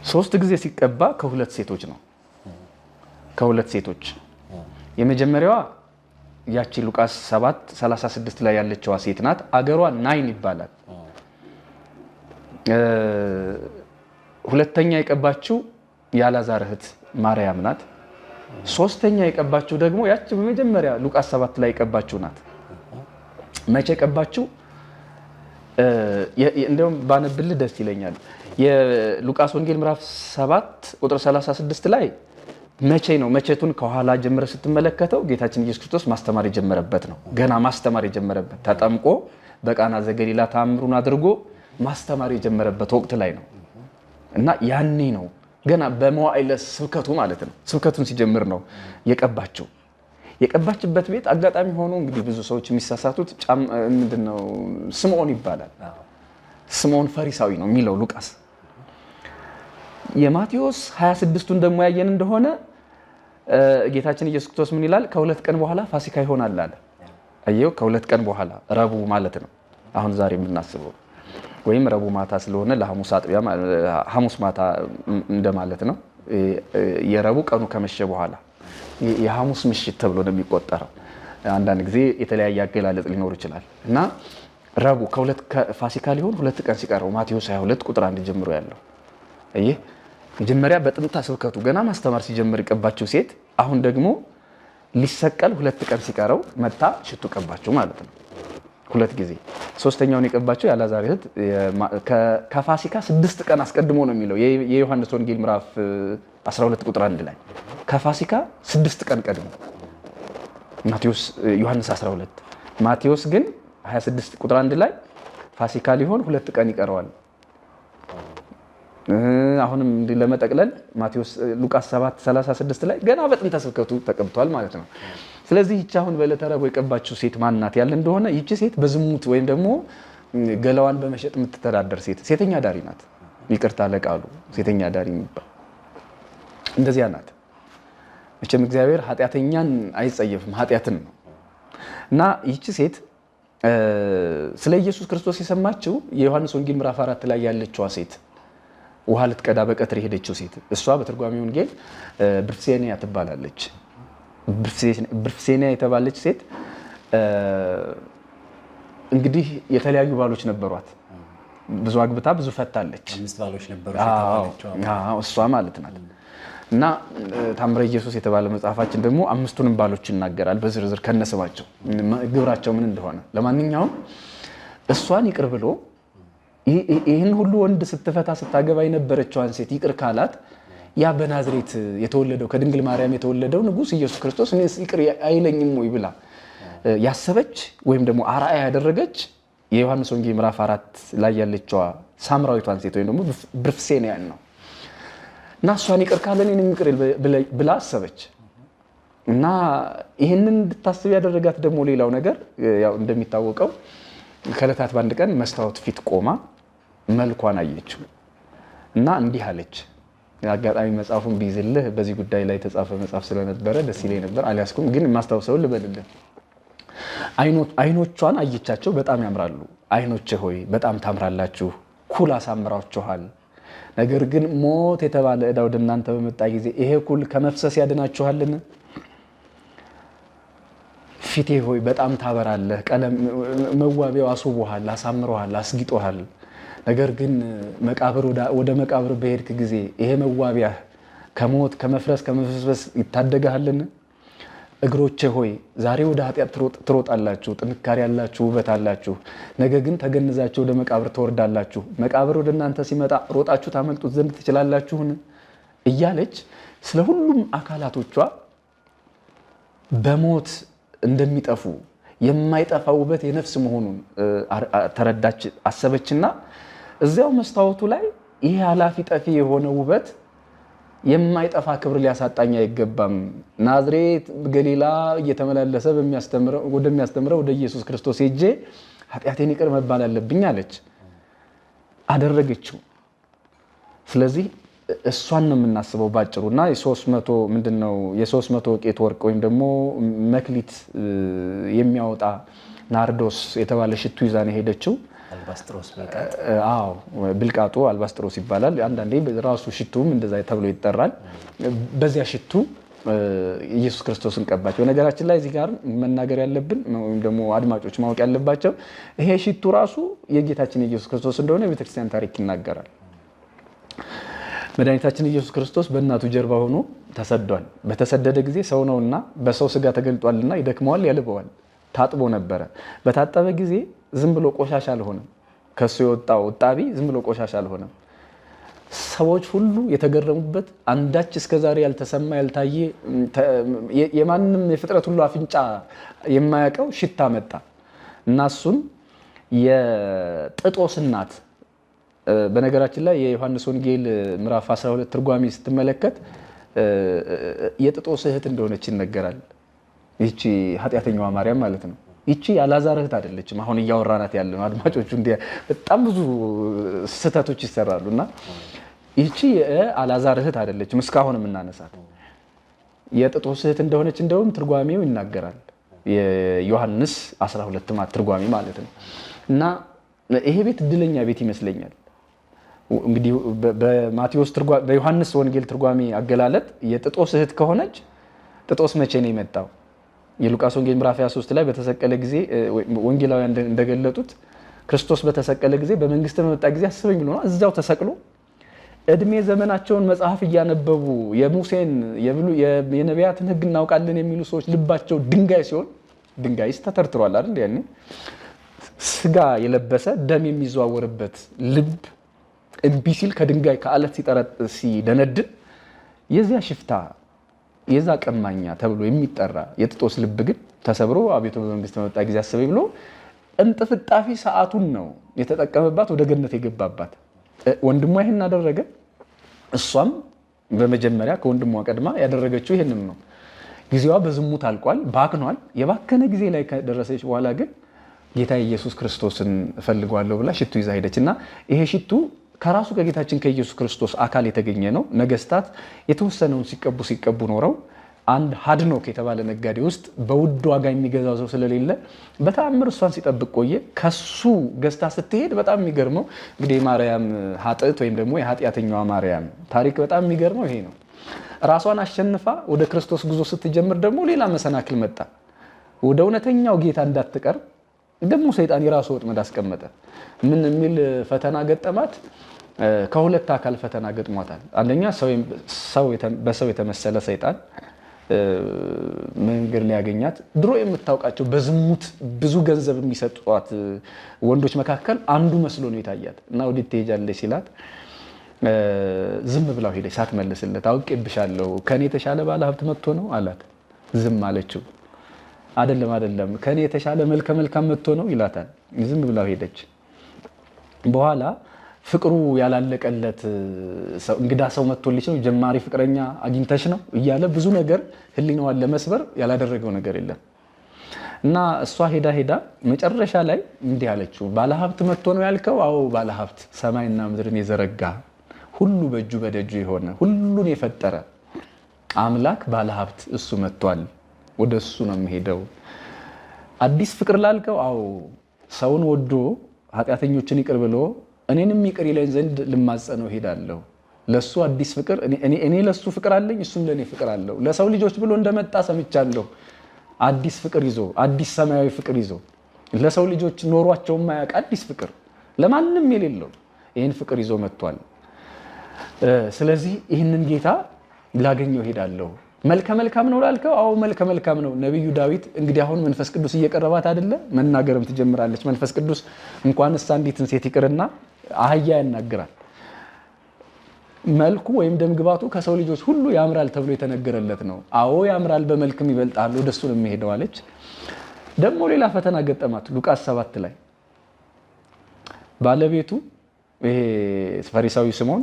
3 ጊዜ ሲቀባ ከሁለት ሴቶች ነው። ከሁለት ሴቶች የመጀመሪያዋ ያቺ ሉቃስ 7:36 ላይ ያለችዋ ሴት ናት። አገሯ ናይን ይባላል። ሁለተኛ የቀባችው የአልዓዛር እህት ማርያም ናት። ሶስተኛ የቀባችው ደግሞ ያቺ በመጀመሪያ ሉቃስ 7 ላይ የቀባችው ናት። መቼ ቀባችው? እንደውም ባነብልህ ደስ ይለኛል። የሉቃስ ወንጌል ምዕራፍ 7 ቁጥር 36 ላይ መቼ ነው? መቼቱን ከኋላ ጀምረ ስትመለከተው ጌታችን ኢየሱስ ክርስቶስ ማስተማር የጀመረበት ነው። ገና ማስተማር የጀመረበት ተጠምቆ በቃና ዘገሊላ ተአምሩን አድርጎ ማስተማር የጀመረበት ወቅት ላይ ነው እና ያኔ ነው ገና በመዋዕለ ስብከቱ ማለት ነው። ስብከቱን ሲጀምር ነው የቀባችው። የቀባችበት ቤት አጋጣሚ ሆኖ እንግዲህ ብዙ ሰዎች የሚሳሳቱት ምንድነው ስምዖን ይባላል። ስምዖን ፈሪሳዊ ነው የሚለው ሉቃስ። የማቴዎስ 26ቱን ደግሞ ያየን እንደሆነ ጌታችን ኢየሱስ ክርስቶስ ምን ይላል? ከ2 ቀን በኋላ ፋሲካ ይሆናል አለ። አየው ከሁለት ቀን በኋላ ረቡዕ ማለት ነው አሁን ዛሬ የምናስበው ወይም ረቡዕ ማታ ስለሆነ ለሐሙስ አጥቢያ ሐሙስ ማታ እንደማለት ነው የረቡዕ ቀኑ ከመሸ በኋላ የሐሙስ ምሽት ተብሎ ነው የሚቆጠረው አንዳንድ ጊዜ የተለያየ አገላለጽ ሊኖር ይችላል እና ረቡዕ ከፋሲካ ሊሆን ሁለት ቀን ሲቀረው ማቴዎስ 22 ቁጥር 1 ጀምሮ ያለው አየ መጀመሪያ በጥንታ ስብከቱ ገና ማስተማር ሲጀምር ይቀባቸው ሴት አሁን ደግሞ ሊሰቀል ሁለት ቀን ሲቀረው መጣ ሽቱ ቀባቸው ማለት ነው ሁለት ጊዜ ሶስተኛውን የቀባቸው ያላዛር እህት ከፋሲካ 6 ቀን አስቀድሞ ነው የሚለው የዮሐንስ ወንጌል ምዕራፍ 12 ቁጥር 1 ላይ ከፋሲካ 6 ቀን ቀድሞ ማቴዎስ ዮሐንስ 12 ማቴዎስ ግን 26 ቁጥር 1 ላይ ፋሲካ ሊሆን ሁለት ቀን ይቀረዋል አሁንም ለመጠቅለል ማቴዎስ ሉቃስ 7:36 ላይ ገና በጥንተ ስብከቱ ተቀብቷል ማለት ነው ስለዚህ ይቺ አሁን በዕለተ ረቡዕ የቀባችው ሴት ማንናት ያለ እንደሆነ ይቺ ሴት በዝሙት ወይም ደግሞ ገላዋን በመሸጥ የምትተዳደር ሴተኛ ዳሪ ናት ይቅርታ ለቃሉ ሴተኛ ዳሪ የሚባል እንደዚያ ናት እቺም እግዚአብሔር ኃጢአተኛን አይጸየፍም ኃጢአትን ነው እና ይቺ ሴት ስለ ኢየሱስ ክርስቶስ የሰማችው የዮሐንስ ወንጌል ምዕራፍ 4 ላይ ያለችው ሴት ውሃ ልትቀዳ በቀትር ሄደችው ሴት እሷ በትርጓሜ ወንጌል ብርፍሴንያ ትባላለች ብርፍሴንያ የተባለች ሴት እንግዲህ የተለያዩ ባሎች ነበሯት ብዙ አግብታ ብዙ ፈታለች 5 ባሎች ነበሯት እሷ ማለት ናት እና ታምረ ኢየሱስ የተባለ መጽሐፋችን ደግሞ 5ቱንም ባሎች ይናገራል በዝርዝር ከነስማቸው ግብራቸው ምን እንደሆነ ለማንኛውም እሷን ይቅር ብሎ ይሄን ሁሉ ወንድ ስትፈታ ስታገባ የነበረችዋን ሴት ይቅር ካላት ያ በናዝሬት የተወለደው ከድንግል ማርያም የተወለደው ንጉስ ኢየሱስ ክርስቶስ እኔስ ይቅር አይለኝም ወይ ብላ ያሰበች ወይም ደግሞ አራያ ያደረገች የዮሐንስ ወንጌል ምዕራፍ 4 ላይ ያለችዋ ሳምራዊቷን ሴት ወይም ደግሞ ብርፍሴንያን ነው እና እሷን ይቅር ካለን እኔንም ይቅር ብላ አሰበች እና ይሄንን እንድታስብ ያደረጋት ደግሞ ሌላው ነገር ያው እንደሚታወቀው ከለታት ባንድ ቀን መስታወት ፊት ቆማ መልኳን አየችው እና እንዲህ አለች አጋጣሚ መጽሐፉን ቢይዝልህ በዚህ ጉዳይ ላይ ተጻፈ መጽሐፍ ስለነበረ ደስ ይለኝ ነበር አልያዝኩም ግን ማስተዋወሰው ልበልልህ አይኖቿን አየቻቸው በጣም ያምራሉ አይኖቼ ሆይ በጣም ታምራላችሁ ኩል አሳምራችኋል ነገር ግን ሞት የተባለ ዕዳ ወደ እናንተ በመጣ ጊዜ ይሄ ኩል ከመፍሰስ ያድናችኋልን ፊቴ ሆይ በጣም ታበራለህ ቀለም መዋቢያው አስውቦሃል አሳምሮሃል አስጊጦሃል ነገር ግን ወደ መቃብር በሄድክ ጊዜ ይሄ መዋቢያ ከሞት ከመፍረስ ከመፍሰስ ይታደጋልን እግሮቼ ሆይ ዛሬ ወደ ኃጢአት ትሮጣላችሁ ጥንካሬ ያላችሁ ውበት አላችሁ ነገር ግን ተገንዛችሁ ወደ መቃብር ትወርዳላችሁ መቃብር ወደ እናንተ ሲመጣ ሮጣችሁ ታመልጡት ዘንድ ትችላላችሁን እያለች ስለ ሁሉም አካላቶቿ በሞት እንደሚጠፉ የማይጠፋ ውበት የነፍስ መሆኑን ተረዳች አሰበችና እዚያው መስታወቱ ላይ ይሄ ኃላፊ ጠፊ የሆነ ውበት የማይጠፋ ክብር ሊያሳጣኛ አይገባም ናዝሬት ገሊላ እየተመላለሰ ወደሚያስተምረው ወደ ኢየሱስ ክርስቶስ ሄጄ ኃጢአቴን ይቅር መባል አለብኝ አለች አደረገችው ስለዚህ እሷን ነው የምናስበው ባጭሩና የ300 ምንድነው የ300 ወቄት ወርቅ ወይም ደግሞ መክሊት የሚያወጣ ናርዶስ የተባለ ሽቱ ይዛ ነው ሄደችው አልባስጥሮስ ብልቃጡ አልባስጥሮስ ይባላል አንዳንዴ ራሱ ሽቱም እንደዛ ተብሎ ይጠራል በዚያ ሽቱ ኢየሱስ ክርስቶስን ቀባቸው በነገራችን ላይ እዚህ ጋር መናገር ያለብን ወይም ደግሞ አድማጮች ማወቅ ያለባቸው ይሄ ሽቱ ራሱ የጌታችን ኢየሱስ ክርስቶስ እንደሆነ የቤተክርስቲያን ታሪክ ይናገራል መድኃኒታችን ኢየሱስ ክርስቶስ በእናቱ ጀርባ ሆኖ ተሰዷል በተሰደደ ጊዜ ሰው ነውና በሰው ስጋ ተገልጧልና ይደክመዋል ያልበዋል ታጥቦ ነበር በታጠበ ጊዜ ዝም ብሎ ቆሻሻ አልሆነም ከሱ የወጣው ጣቢ ዝም ብሎ ቆሻሻ አልሆነም ሰዎች ሁሉ የተገረሙበት አንዳች እስከዛሬ ያልተሰማ ያልታየ የማንንም የፍጥረት ሁሉ አፍንጫ የማያቀው ሽታ መጣ እና እሱን የጥጦስ እናት በነገራችን ላይ የዮሐንስ ወንጌል ምዕራፍ 12 ትርጓሜ ስትመለከት የጥጦስ እህት እንደሆነች ይነገራል ይቺ ኃጢአተኛዋ ማርያም ማለት ነው ይቺ ያላዛር እህት አይደለችም አሁን ያወራናት ያለው አድማጮቹ በጣም ብዙ ስህተቶች ይሰራሉና ይቺ ያላዛር እህት አይደለችም እስካሁን እናነሳት የጥጦስ እህት እንደሆነች እንደውም ትርጓሜው ይናገራል የዮሐንስ 12 ትርጓሜ ማለት ነው። እና ይሄ ቤት እድለኛ ቤት ይመስለኛል። እንግዲህ በዮሐንስ ወንጌል ትርጓሜ አገላለጥ የጥጦስ እህት ከሆነች ጥጦስ መቼ ነው የመጣው? የሉቃስ ወንጌል ምዕራፍ 23 ላይ በተሰቀለ ጊዜ ወንጌላውያን እንደገለጡት ክርስቶስ በተሰቀለ ጊዜ በመንግስት በመጣ ጊዜ አስበኝ ብሎ ነው እዛው ተሰቅሎ እድሜ ዘመናቸውን መጽሐፍ እያነበቡ የሙሴን የነቢያትን ሕግ እናውቃለን የሚሉ ሰዎች ልባቸው ድንጋይ ሲሆን ድንጋይስ ተተርትሯል አይደል? ያኔ ስጋ የለበሰ ደም የሚዘዋወርበት ልብ እምቢ ሲል ከድንጋይ ከአለት ሲደነድን የዚያ ሽፍታ የዛ ቀማኛ ተብሎ የሚጠራ የጥጦስ ልብ ግን ተሰብሮ አቤቱ በመንግስት በመጣ ጊዜ አስበኝ ብሎ እንጥፍጣፊ ሰዓቱን ነው የተጠቀመባት ወደ ገነት የገባባት። ወንድሟ ይሄን አደረገ። እሷም በመጀመሪያ ከወንድሟ ቀድማ ያደረገችው ይሄንን ነው። ጊዜዋ በዝሙት አልቋል፣ ባክኗል። የባከነ ጊዜ ላይ ከደረሰች በኋላ ግን ጌታ ኢየሱስ ክርስቶስን እፈልገዋለሁ ብላ ሽቱ ይዛ ሄደች እና ይሄ ሽቱ ከራሱ ከጌታችን ከኢየሱስ ክርስቶስ አካል የተገኘ ነው። ነገስታት የተወሰነውን ሲቀቡ ኖረው አንድ ሀድኖክ የተባለ ነጋዴ ውስጥ በውድ ዋጋ የሚገዛው ሰው ስለሌለ በተአምር እሷን ሲጠብቅ ቆየ። ከሱ ገዝታ ስትሄድ በጣም የሚገርመው እንግዲህ ማርያም ኃጥእት ወይም ደግሞ የኃጢአተኛዋ ማርያም ታሪክ በጣም የሚገርመው ይሄ ነው። ራሷን አሸንፋ ወደ ክርስቶስ ጉዞ ስትጀምር ደግሞ ሌላ መሰናክል መጣ። ወደ እውነተኛው ጌታ እንዳትቀርብ ደግሞ ሰይጣን የራሱ ወጥመድ አስቀመጠ። ምን የሚል ፈተና ገጠማት? ከሁለት አካል ፈተና ገጥሟታል። አንደኛ በሰው የተመሰለ ሰይጣን መንገድ ላይ ያገኛት ድሮ የምታውቃቸው በዝሙት ብዙ ገንዘብ የሚሰጧት ወንዶች መካከል አንዱ መስሎ ነው የታያት እና ወዴት ትሄጃለሽ ሲላት ዝም ብላው ሄደች ሳትመልስለት። አውቄብሻለሁ ከኔ የተሻለ ባለ ሀብት መጥቶ ነው አላት። ዝም አለችው። አይደለም ከኔ የተሻለ መልከ መልካም መጥቶ ነው ይላታል። ዝም ብላው ሄደች። በኋላ ፍቅሩ ያላለቀለት እንግዳ ሰው መጥቶልሽ ነው ጀማሪ ፍቅረኛ አግኝተሽ ነው እያለ ብዙ ነገር ህሊናዋን ለመስበር ያላደረገው ነገር የለም እና እሷ ሄዳ መጨረሻ ላይ እንዲህ አለችው። ባለሀብት መጥቶ ነው ያልከው? አዎ ባለሀብት፣ ሰማይና ምድርን የዘረጋ ሁሉ በእጁ በደጁ የሆነ ሁሉን የፈጠረ አምላክ ባለሀብት እሱ መጥቷል። ወደ እሱ ነው የምሄደው። አዲስ ፍቅር ላልከው? አዎ ሰውን ወዶ ኃጢአተኞችን ይቅር ብሎ እኔንም ይቅር ይለኝ ዘንድ ልማጸነው ሄዳለሁ። ለሱ አዲስ ፍቅር እኔ ለሱ ፍቅር አለኝ፣ እሱም ለኔ ፍቅር አለው። ለሰው ልጆች ብሎ እንደመጣ ሰምቻለሁ። አዲስ ፍቅር ይዞ አዲስ ሰማያዊ ፍቅር ይዞ ለሰው ልጆች ኖሯቸው ማያውቅ አዲስ ፍቅር ለማንም የሌለው ይሄን ፍቅር ይዞ መጥቷል። ስለዚህ ይህንን ጌታ ላገኘው ሄዳለሁ። መልከ መልካም ነው ላልከው? አዎ መልከ መልካም ነው። ነብዩ ዳዊት እንግዲህ አሁን መንፈስ ቅዱስ እየቀረባት አይደለ? መናገርም ትጀምራለች። መንፈስ ቅዱስ እንኳንስ አንዲትን ሴት ይቅርና አህያ ያናግራል። መልኩ ወይም ደምግባቱ ከሰው ልጆች ሁሉ ያምራል ተብሎ የተነገረለት ነው። አዎ ያምራል፣ በመልክም ይበልጣል፣ ወደሱ ነው የሚሄደው አለች። ደግሞ ሌላ ፈተና ገጠማት። ሉቃስ 7 ላይ ባለቤቱ ይሄ ፈሪሳዊ ስምዖን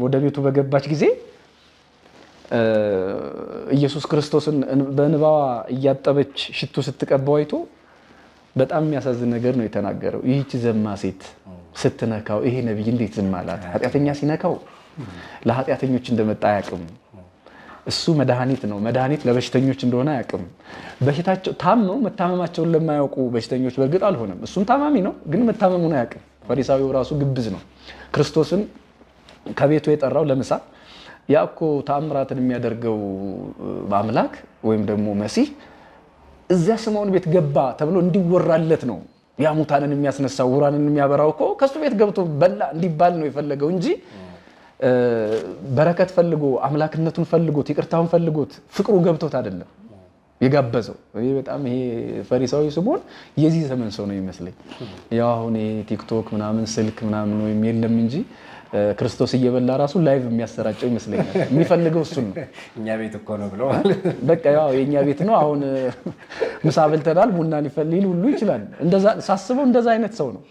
ወደ ቤቱ በገባች ጊዜ ኢየሱስ ክርስቶስን በእንባዋ እያጠበች ሽቱ ስትቀባው አይቶ በጣም የሚያሳዝን ነገር ነው የተናገረው። ይህች ዘማ ሴት ስትነካው ይሄ ነብይ እንዴት ዝም አላት? ኃጢአተኛ ሲነካው ለኃጢአተኞች እንደመጣ አያውቅም። እሱ መድኃኒት ነው። መድኃኒት ለበሽተኞች እንደሆነ አያውቅም። በሽታቸው ታመው መታመማቸውን ለማያውቁ በሽተኞች በእርግጥ አልሆነም። እሱም ታማሚ ነው፣ ግን መታመሙን አያውቅም። ፈሪሳዊው ራሱ ግብዝ ነው። ክርስቶስን ከቤቱ የጠራው ለምሳ ያኮ ተአምራትን የሚያደርገው አምላክ ወይም ደግሞ መሲህ እዚያ ስምዖን ቤት ገባ ተብሎ እንዲወራለት ነው። ያ ሙታንን የሚያስነሳው ውራንን የሚያበራው እኮ ከሱ ቤት ገብቶ በላ እንዲባል ነው የፈለገው እንጂ በረከት ፈልጎ አምላክነቱን ፈልጎት ይቅርታውን ፈልጎት ፍቅሩ ገብቶት አይደለም የጋበዘው። ይሄ ፈሪሳዊ ስምዖን የዚህ ዘመን ሰው ነው ይመስለኝ። ያው አሁን ቲክቶክ ምናምን ስልክ ምናምን ወይም የለም እንጂ ክርስቶስ እየበላ ራሱ ላይቭ የሚያሰራጨው ይመስለኛል። የሚፈልገው እሱን ነው። እኛ ቤት እኮ ነው ብሎ በቃ ያው የኛ ቤት ነው አሁን ምሳ በልተናል ቡና ሊፈልል ሁሉ ይችላል። እንደዛ ሳስበው እንደዛ አይነት ሰው ነው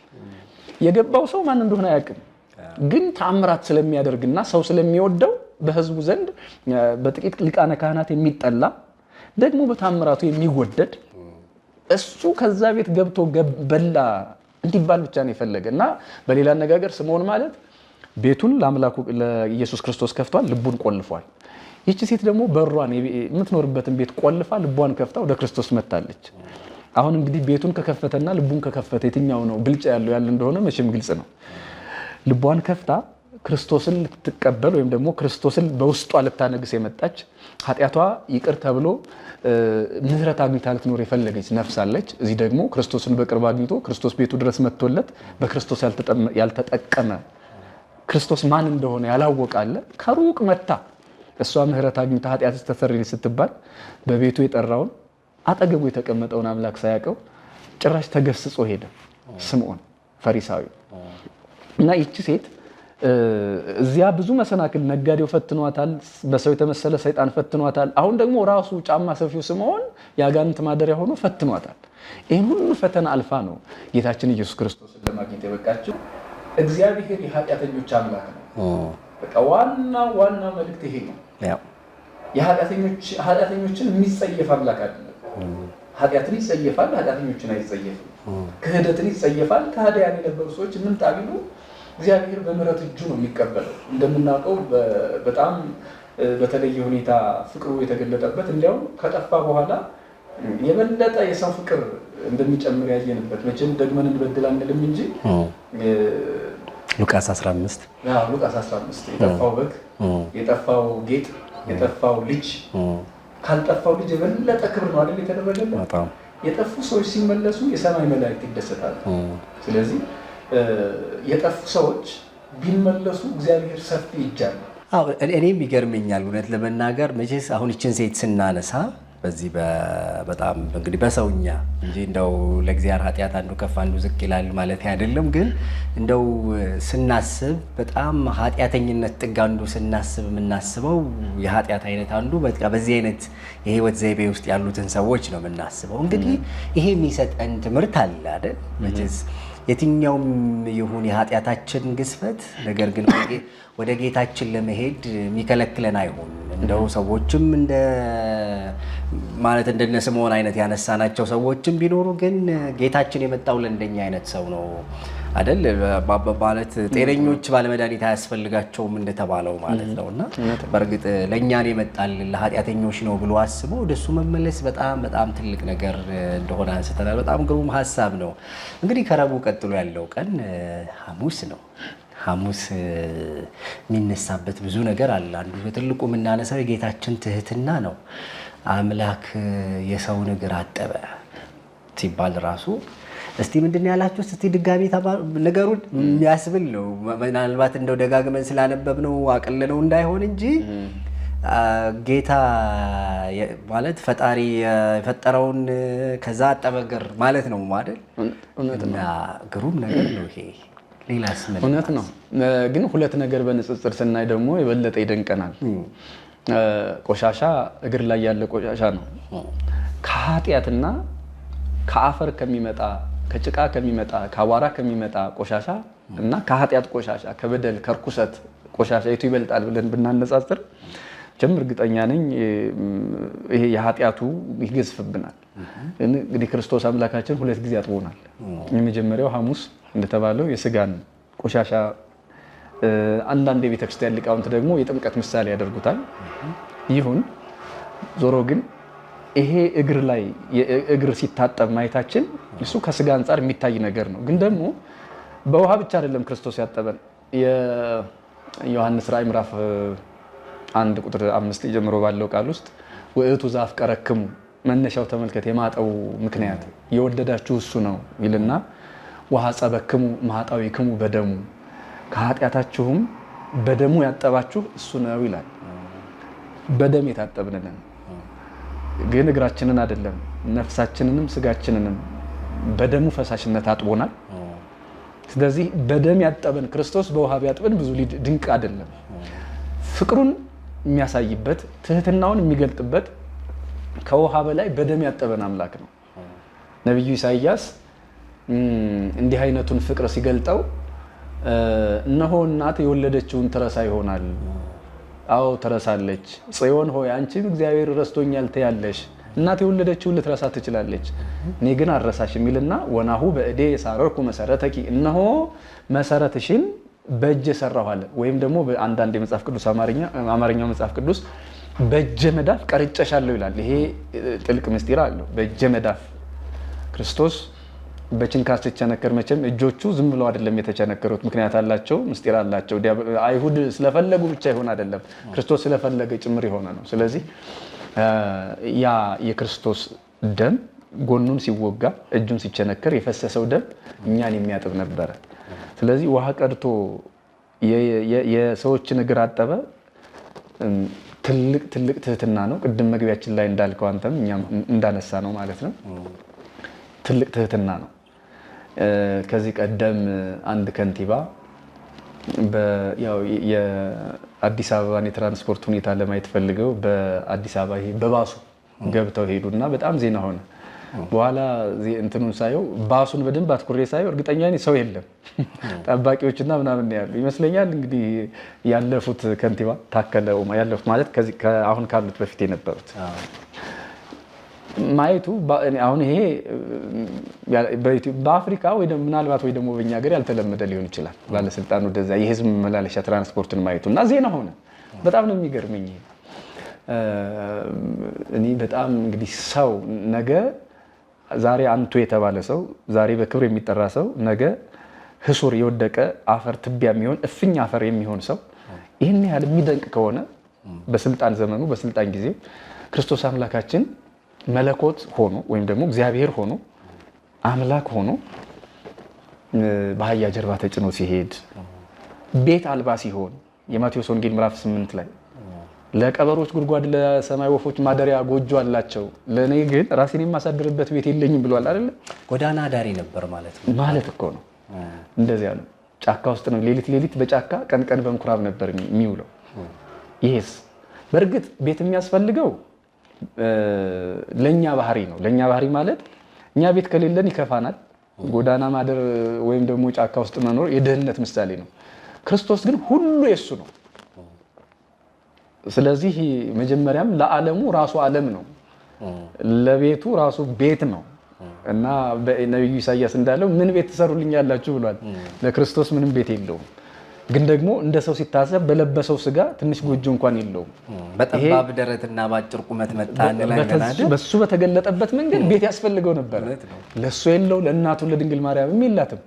የገባው። ሰው ማን እንደሆነ አያውቅም፣ ግን ተአምራት ስለሚያደርግና ሰው ስለሚወደው በህዝቡ ዘንድ በጥቂት ሊቃነ ካህናት የሚጠላ ደግሞ በተአምራቱ የሚወደድ እሱ ከዛ ቤት ገብቶ በላ እንዲባል ብቻ ነው የፈለገ እና በሌላ አነጋገር ስምዖን ማለት ቤቱን ለአምላኩ ለኢየሱስ ክርስቶስ ከፍቷል፣ ልቡን ቆልፏል። ይቺ ሴት ደግሞ በሯን የምትኖርበትን ቤት ቆልፋ ልቧን ከፍታ ወደ ክርስቶስ መጣለች። አሁን እንግዲህ ቤቱን ከከፈተና ልቡን ከከፈተ የትኛው ነው ብልጫ ያለው ያለ እንደሆነ መቼም ግልጽ ነው። ልቧን ከፍታ ክርስቶስን ልትቀበል ወይም ደግሞ ክርስቶስን በውስጧ ልታነግስ የመጣች ኃጢአቷ ይቅር ተብሎ ምህረት አግኝታ ልትኖር የፈለገች ነፍስ አለች። እዚህ ደግሞ ክርስቶስን በቅርብ አግኝቶ ክርስቶስ ቤቱ ድረስ መጥቶለት በክርስቶስ ያልተጠቀመ ክርስቶስ ማን እንደሆነ ያላወቀ አለ። ከሩቅ መታ እሷ ምህረት አግኝታ ኃጢአት ተሰረይ ስትባል በቤቱ የጠራውን አጠገቡ የተቀመጠውን አምላክ ሳያውቀው ጭራሽ ተገስጾ ሄደ ስምዖን ፈሪሳዊ። እና ይቺ ሴት እዚያ ብዙ መሰናክል ነጋዴው ፈትኗታል፣ በሰው የተመሰለ ሰይጣን ፈትኗታል። አሁን ደግሞ ራሱ ጫማ ሰፊው ስምዖን ያጋንንት ማደሪያ ሆኖ ፈትኗታል። ይህን ሁሉ ፈተና አልፋ ነው ጌታችን ኢየሱስ ክርስቶስን ለማግኘት የበቃችው። እግዚአብሔር የኃጢአተኞች አምላክ ነው። በቃ ዋና መልእክት ይሄ ነው። የኃጢአተኞችን የሚጸየፍ አምላክ አይደለም። ኃጢአትን ይጸየፋል፣ ኃጢአተኞችን አይጸየፍም። ክህደትን ይጸየፋል። ከሃዲያን የነበሩ ሰዎች ምን ታቢሉ እግዚአብሔር በምህረት እጁ ነው የሚቀበለው። እንደምናውቀው በጣም በተለየ ሁኔታ ፍቅሩ የተገለጠበት እንዲያውም ከጠፋ በኋላ የበለጠ የሰው ፍቅር እንደሚጨምር ያየንበት መቼም ደግመን እንበድል አንልም እንጂ ሉቃስ 15 ሉቃስ 15 የጠፋው በግ፣ የጠፋው ጌጥ፣ የጠፋው ልጅ ካልጠፋው ልጅ የበለጠ ክብር ነው አይደል የተደረገለት። የጠፉ ሰዎች ሲመለሱ የሰማይ መላእክት ይደሰታሉ። ስለዚህ የጠፉ ሰዎች ቢመለሱ እግዚአብሔር ሰፊ ይጃል። እኔም ይገርመኛል እውነት ለመናገር መቼስ አሁን እቺን ሴት ስናነሳ በዚህ በጣም እንግዲህ በሰውኛ እንጂ እንደው ለእግዚአብሔር ኃጢአት አንዱ ከፍ አንዱ ዝቅ ይላል ማለት አይደለም። ግን እንደው ስናስብ በጣም ኃጢአተኝነት ጥግ አንዱ ስናስብ የምናስበው የኃጢአት አይነት አንዱ በቃ በዚህ አይነት የህይወት ዘይቤ ውስጥ ያሉትን ሰዎች ነው የምናስበው። እንግዲህ ይሄ የሚሰጠን ትምህርት አለ አይደል? መቼስ የትኛውም ይሁን የኃጢአታችን ግዝፈት ነገር ግን ወደ ጌታችን ለመሄድ የሚከለክለን አይሆን። እንደው ሰዎችም እንደ ማለት እንደነ ስምዖን አይነት ያነሳናቸው ሰዎችም ቢኖሩ ግን ጌታችን የመጣው ለእንደኛ አይነት ሰው ነው አይደል? ማለት ጤነኞች ባለመድኃኒት አያስፈልጋቸውም እንደተባለው ማለት ነውና በእርግጥ ለእኛን የመጣል ለኃጢአተኞች ነው ብሎ አስቦ ወደሱ መመለስ በጣም ትልቅ ነገር እንደሆነ አንስተናል። በጣም ግሩም ሀሳብ ነው። እንግዲህ ከረቡዕ ቀጥሎ ያለው ቀን ሐሙስ ነው። ሐሙስ የሚነሳበት ብዙ ነገር አለ። አንዱ በትልቁ የምናነሳው የጌታችን ትህትና ነው። አምላክ የሰውን እግር አጠበ ሲባል ራሱ እስቲ ምንድን ያላችሁ እስቲ ድጋሚ ነገሩን የሚያስብል ነው። ምናልባት እንደው ደጋግመን ስላነበብነው አቀለለው እንዳይሆን እንጂ ጌታ ማለት ፈጣሪ የፈጠረውን ከዛ አጠበ እግር ማለት ነው ማለት እና ግሩም ነገር ነው ይሄ። ሌላስ ምን እውነት ነው። ግን ሁለት ነገር በንጽጽር ስናይ ደግሞ የበለጠ ይደንቀናል። ቆሻሻ እግር ላይ ያለ ቆሻሻ ነው። ከኃጢአትና ከአፈር ከሚመጣ ከጭቃ ከሚመጣ ከአቧራ ከሚመጣ ቆሻሻ እና ከኃጢአት ቆሻሻ ከበደል ከርኩሰት ቆሻሻ የቱ ይበልጣል ብለን ብናነጻጽር ጀምር እርግጠኛ ነኝ ይሄ የኃጢአቱ ይገዝፍብናል። እንግዲህ ክርስቶስ አምላካችን ሁለት ጊዜ አጥቦናል። የመጀመሪያው ሐሙስ እንደተባለው የስጋን ቆሻሻ አንዳንድ የቤተክርስቲያን ሊቃውንት ደግሞ የጥምቀት ምሳሌ ያደርጉታል። ይሁን ዞሮ ግን ይሄ እግር ላይ እግር ሲታጠብ ማየታችን እሱ ከስጋ አንፃር የሚታይ ነገር ነው። ግን ደግሞ በውሃ ብቻ አይደለም ክርስቶስ ያጠበን። የዮሐንስ ራእይ ምዕራፍ 1 ቁጥር 5 ጀምሮ ባለው ቃል ውስጥ ወእቱ ዘአፍቀረክሙ መነሻው ተመልከት፣ የማጠው ምክንያት የወደዳችሁ እሱ ነው ይልና ወሐጸበክሙ ማጣዊክሙ በደሙ ከኃጢአታችሁም በደሙ ያጠባችሁ እሱ ነው ይላል። በደም የታጠብነን ግን እግራችንን አይደለም ነፍሳችንንም ስጋችንንም በደሙ ፈሳሽነት አጥቦናል። ስለዚህ በደም ያጠበን ክርስቶስ በውሃ ቢያጥበን ብዙ ድንቅ አይደለም። ፍቅሩን የሚያሳይበት ትህትናውን የሚገልጥበት ከውሃ በላይ በደም ያጠበን አምላክ ነው። ነብዩ ኢሳይያስ እንዲህ አይነቱን ፍቅር ሲገልጠው እነሆ እናት የወለደችውን ትረሳ ይሆናል። አዎ ትረሳለች። ጽዮን ሆይ አንቺም እግዚአብሔር ረስቶኛል ትያለሽ። እናት የወለደችውን ልትረሳ ትችላለች፣ እኔ ግን አልረሳሽም ይልና ወናሁ በእዴ የሳረርኩ መሰረተኪ እነሆ መሰረትሽን በእጅ ሰራው አለ ወይም ደግሞ በአንዳንድ የመጽሐፍ ቅዱስ አማርኛው መጽሐፍ ቅዱስ በእጅ መዳፍ ቀርጨሻለሁ ይላል። ይሄ ጥልቅ ምስጢር አለው። በእጅ መዳፍ ክርስቶስ በችንካር ሲቸነከር መቼም እጆቹ ዝም ብለው አይደለም የተቸነከሩት፣ ምክንያት አላቸው፣ ምስጢር አላቸው። አይሁድ ስለፈለጉ ብቻ ይሆን አይደለም፣ ክርስቶስ ስለፈለገ ጭምር የሆነ ነው። ስለዚህ ያ የክርስቶስ ደም ጎኑን ሲወጋ እጁን ሲቸነከር የፈሰሰው ደም እኛን የሚያጥብ ነበረ። ስለዚህ ውሃ ቀድቶ የሰዎችን እግር አጠበ። ትልቅ ትህትና ነው። ቅድም መግቢያችን ላይ እንዳልከው አንተም እኛም እንዳነሳ ነው ማለት ነው። ትልቅ ትህትና ነው። ከዚህ ቀደም አንድ ከንቲባ የአዲስ አበባን የትራንስፖርት ሁኔታ ለማየት ፈልገው በአዲስ አበባ በባሱ ገብተው ሄዱና በጣም ዜና ሆነ። በኋላ እንትኑን ሳየው ባሱን በደንብ አትኩሬ ሳየው እርግጠኛ ነኝ ሰው የለም፣ ጠባቂዎችና ምናምን ያሉ ይመስለኛል። እንግዲህ ያለፉት ከንቲባ ታከለ ኡማ ያለፉት ማለት አሁን ካሉት በፊት የነበሩት ማየቱ አሁን ይሄ በአፍሪካ ወይ ምናልባት ወይ ደግሞ በእኛ ሀገር ያልተለመደ ሊሆን ይችላል። ባለስልጣኑ ወደዛ የህዝብ መመላለሻ ትራንስፖርትን ማየቱ እና ዜና ሆነ። በጣም ነው የሚገርመኝ። እኔ በጣም እንግዲህ ሰው ነገ ዛሬ አንቱ የተባለ ሰው ዛሬ በክብር የሚጠራ ሰው ነገ ህሱር የወደቀ አፈር ትቢያ የሚሆን እፍኝ አፈር የሚሆን ሰው ይህን ያህል የሚደንቅ ከሆነ በስልጣን ዘመኑ በስልጣን ጊዜው ክርስቶስ አምላካችን መለኮት ሆኖ ወይም ደግሞ እግዚአብሔር ሆኖ አምላክ ሆኖ በአህያ ጀርባ ተጭኖ ሲሄድ ቤት አልባ ሲሆን የማቴዎስ ወንጌል ምዕራፍ 8 ላይ ለቀበሮች ጉድጓድ ለሰማይ ወፎች ማደሪያ ጎጆ አላቸው፣ ለኔ ግን ራሴን የማሳድርበት ቤት የለኝም ብሏል አይደል? ጎዳና ዳሪ ነበር ማለት ነው። ማለት እኮ ነው። እንደዚያ ነው። ጫካ ውስጥ ነው ሌሊት በጫካ ቀን በምኩራብ ነበር የሚውለው። ይሄስ በእርግጥ ቤት የሚያስፈልገው ለኛ ባህሪ ነው። ለኛ ባህሪ ማለት እኛ ቤት ከሌለን ይከፋናል። ጎዳና ማደር ወይም ደግሞ ጫካ ውስጥ መኖር የድህነት ምሳሌ ነው። ክርስቶስ ግን ሁሉ የሱ ነው። ስለዚህ መጀመሪያም ለዓለሙ ራሱ ዓለም ነው፣ ለቤቱ ራሱ ቤት ነው እና በነብዩ ኢሳይያስ እንዳለው ምን ቤት ትሰሩልኛላችሁ ብሏል። ለክርስቶስ ምንም ቤት የለውም። ግን ደግሞ እንደ ሰው ሲታሰብ በለበሰው ስጋ ትንሽ ጎጆ እንኳን የለውም። በጠባብ ደረትና ባጭር ቁመት መጣን ላይ በሱ በተገለጠበት መንገድ ቤት ያስፈልገው ነበር። ለሱ የለው፣ ለእናቱ ለድንግል ማርያም የላትም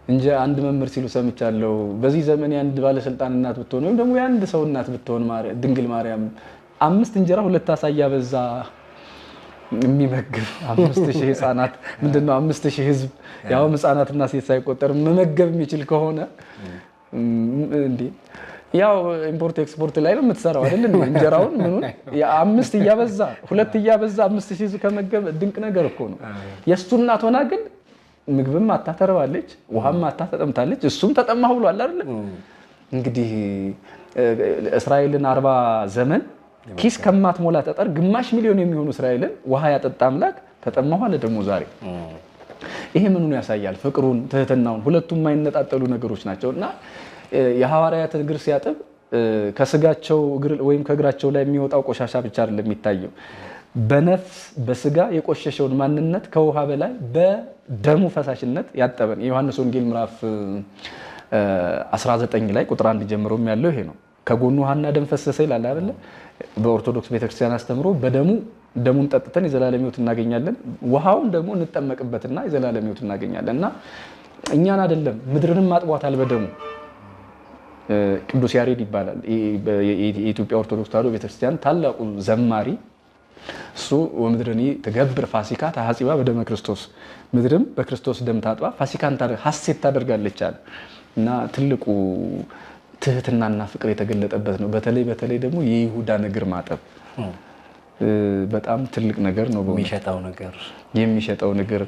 እንጂ አንድ መምህር ሲሉ ሰምቻለሁ። በዚህ ዘመን የአንድ ባለስልጣን እናት ብትሆን ወይም ደግሞ የአንድ ሰው እናት ብትሆን ድንግል ማርያም 5 እንጀራ 2 ዓሣ እያበዛ የሚመግብ 5000 ህፃናት ምንድነው 5000 ህዝብ ያው ህፃናትና ሴት ሳይቆጠር መመገብ የሚችል ከሆነ እንዴ ያው ኢምፖርት ኤክስፖርት ላይ ነው የምትሰራው አይደል? እንጀራውን ምኑን ያ5 እያበዛ 2 እያበዛ 5000 ህዝብ ከመገብ ድንቅ ነገር እኮ ነው። የእሱ እናት ሆና ግን ምግብም አታተርባለች፣ ውሃም አታተጠምታለች። እሱም ተጠማሁ ብሏል አይደል? እንግዲህ እስራኤልን 40 ዘመን ኪስ ከማትሞላ ጠጠር ግማሽ ሚሊዮን የሚሆኑ እስራኤልን ውሃ ያጠጣ አምላክ ተጠማሁ አለ ደግሞ ዛሬ። ይሄ ምኑን ያሳያል? ፍቅሩን፣ ትህትናውን። ሁለቱም የማይነጣጠሉ ነገሮች ናቸውና የሐዋርያትን እግር ሲያጥብ ከስጋቸው እግር ወይም ከእግራቸው ላይ የሚወጣው ቆሻሻ ብቻ አይደለም የሚታየው። በነፍስ በስጋ የቆሸሸውን ማንነት ከውሃ በላይ በደሙ ፈሳሽነት ያጠበን። የዮሐንስ ወንጌል ምዕራፍ 19 ላይ ቁጥር 1 ጀምሮም ያለው ይሄ ነው። ከጎኑ ውሃና ደም ፈሰሰ ይላል አይደል? በኦርቶዶክስ ቤተክርስቲያን አስተምሮ ደሙን ጠጥተን የዘላለም ሕይወት እናገኛለን፣ ውሃውን ደግሞ እንጠመቅበትና የዘላለም ሕይወት እናገኛለንና እኛን አይደለም ምድርንም አጥቧታል በደሙ። ቅዱስ ያሬድ ይባላል የኢትዮጵያ ኦርቶዶክስ ተዋሕዶ ቤተክርስቲያን ታላቁ ዘማሪ። እሱ ወምድርኒ ተገብር ፋሲካ ተሐጺባ በደመ ክርስቶስ፣ ምድርም በክርስቶስ ደም ታጥባ ፋሲካን ሐሴት ታደርጋለች አለ እና ትልቁ ትህትናና ፍቅር የተገለጠበት ነው። በተለይ ደግሞ የይሁዳን እግር ማጠብ በጣም ትልቅ ነገር ነው። የሚሸጠው ነገር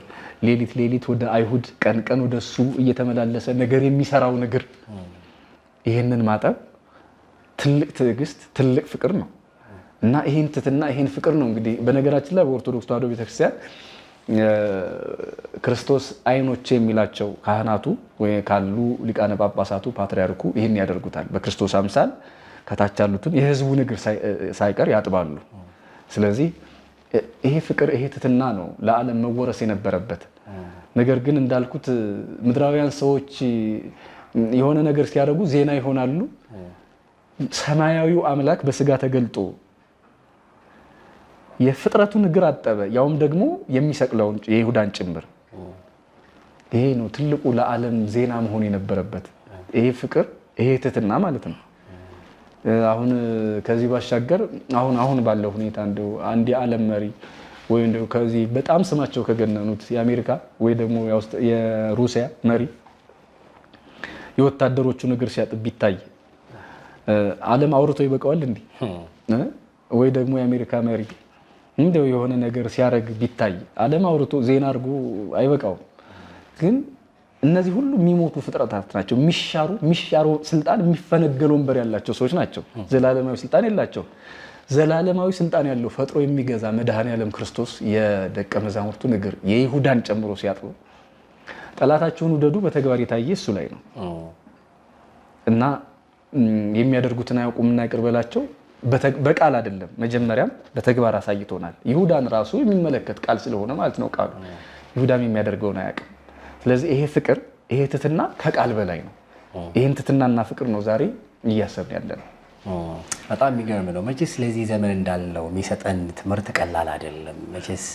ሌሊት ወደ አይሁድ ቀን ወደ እሱ እየተመላለሰ ነገር የሚሰራው ነገር ይሄንን ማጠብ ትልቅ ትዕግስት፣ ትልቅ ፍቅር ነው እና ይሄን ትህትና ይሄን ፍቅር ነው እንግዲህ በነገራችን ላይ በኦርቶዶክስ ተዋሕዶ ቤተክርስቲያን ክርስቶስ አይኖቼ የሚላቸው ካህናቱ ወይ ካሉ ሊቃነ ጳጳሳቱ ፓትርያርኩ ይሄን ያደርጉታል። በክርስቶስ አምሳል ከታች ያሉትን የህዝቡን እግር ሳይቀር ያጥባሉ። ስለዚህ ይሄ ፍቅር ይሄ ትህትና ነው ለዓለም መወረስ የነበረበት። ነገር ግን እንዳልኩት ምድራውያን ሰዎች የሆነ ነገር ሲያደርጉ ዜና ይሆናሉ። ሰማያዊው አምላክ በስጋ ተገልጦ የፍጥረቱን እግር አጠበ፣ ያውም ደግሞ የሚሰቅለውን የይሁዳን ጭምር። ይሄ ነው ትልቁ ለዓለም ዜና መሆን የነበረበት። ይሄ ፍቅር፣ ይሄ ትህትና ማለት ነው። አሁን ከዚህ ባሻገር አሁን ባለው ሁኔታ እንደው አንድ የዓለም መሪ ወይ እንደው ከዚህ በጣም ስማቸው ከገነኑት የአሜሪካ ወይ ደግሞ የሩሲያ መሪ የወታደሮቹን እግር ሲያጥብ ቢታይ ዓለም አውርቶ ይበቃዋል እንዴ? ወይ ደግሞ የአሜሪካ መሪ እንደው የሆነ ነገር ሲያረግ ቢታይ ዓለም አውርቶ ዜና አድርጎ አይበቃውም። ግን እነዚህ ሁሉ የሚሞቱ ፍጥረታት ናቸው። የሚሻሩ ስልጣን የሚፈነገል ወንበር ያላቸው ሰዎች ናቸው። ዘላለማዊ ስልጣን የላቸው። ዘላለማዊ ስልጣን ያለው ፈጥሮ የሚገዛ መድኃኔዓለም ክርስቶስ የደቀ መዛሙርቱን እግር የይሁዳን ጨምሮ ሲያጥቡ ጠላታቸውን ውደዱ በተግባር የታየ እሱ ላይ ነው እና የሚያደርጉትን አያውቁምና ይቅር በላቸው በቃል አይደለም፣ መጀመሪያም በተግባር አሳይቶናል። ይሁዳን ራሱ የሚመለከት ቃል ስለሆነ ማለት ነው ቃሉ። ይሁዳም የሚያደርገውን አያውቅም። ስለዚህ ይሄ ፍቅር፣ ይሄ ትህትና ከቃል በላይ ነው። ይሄን ትህትናና ፍቅር ነው ዛሬ እያሰብን ያለ ነው። በጣም የሚገርም ነው። መቼስ ስለዚህ ዘመን እንዳለው የሚሰጠን ትምህርት ቀላል አይደለም። መቼስ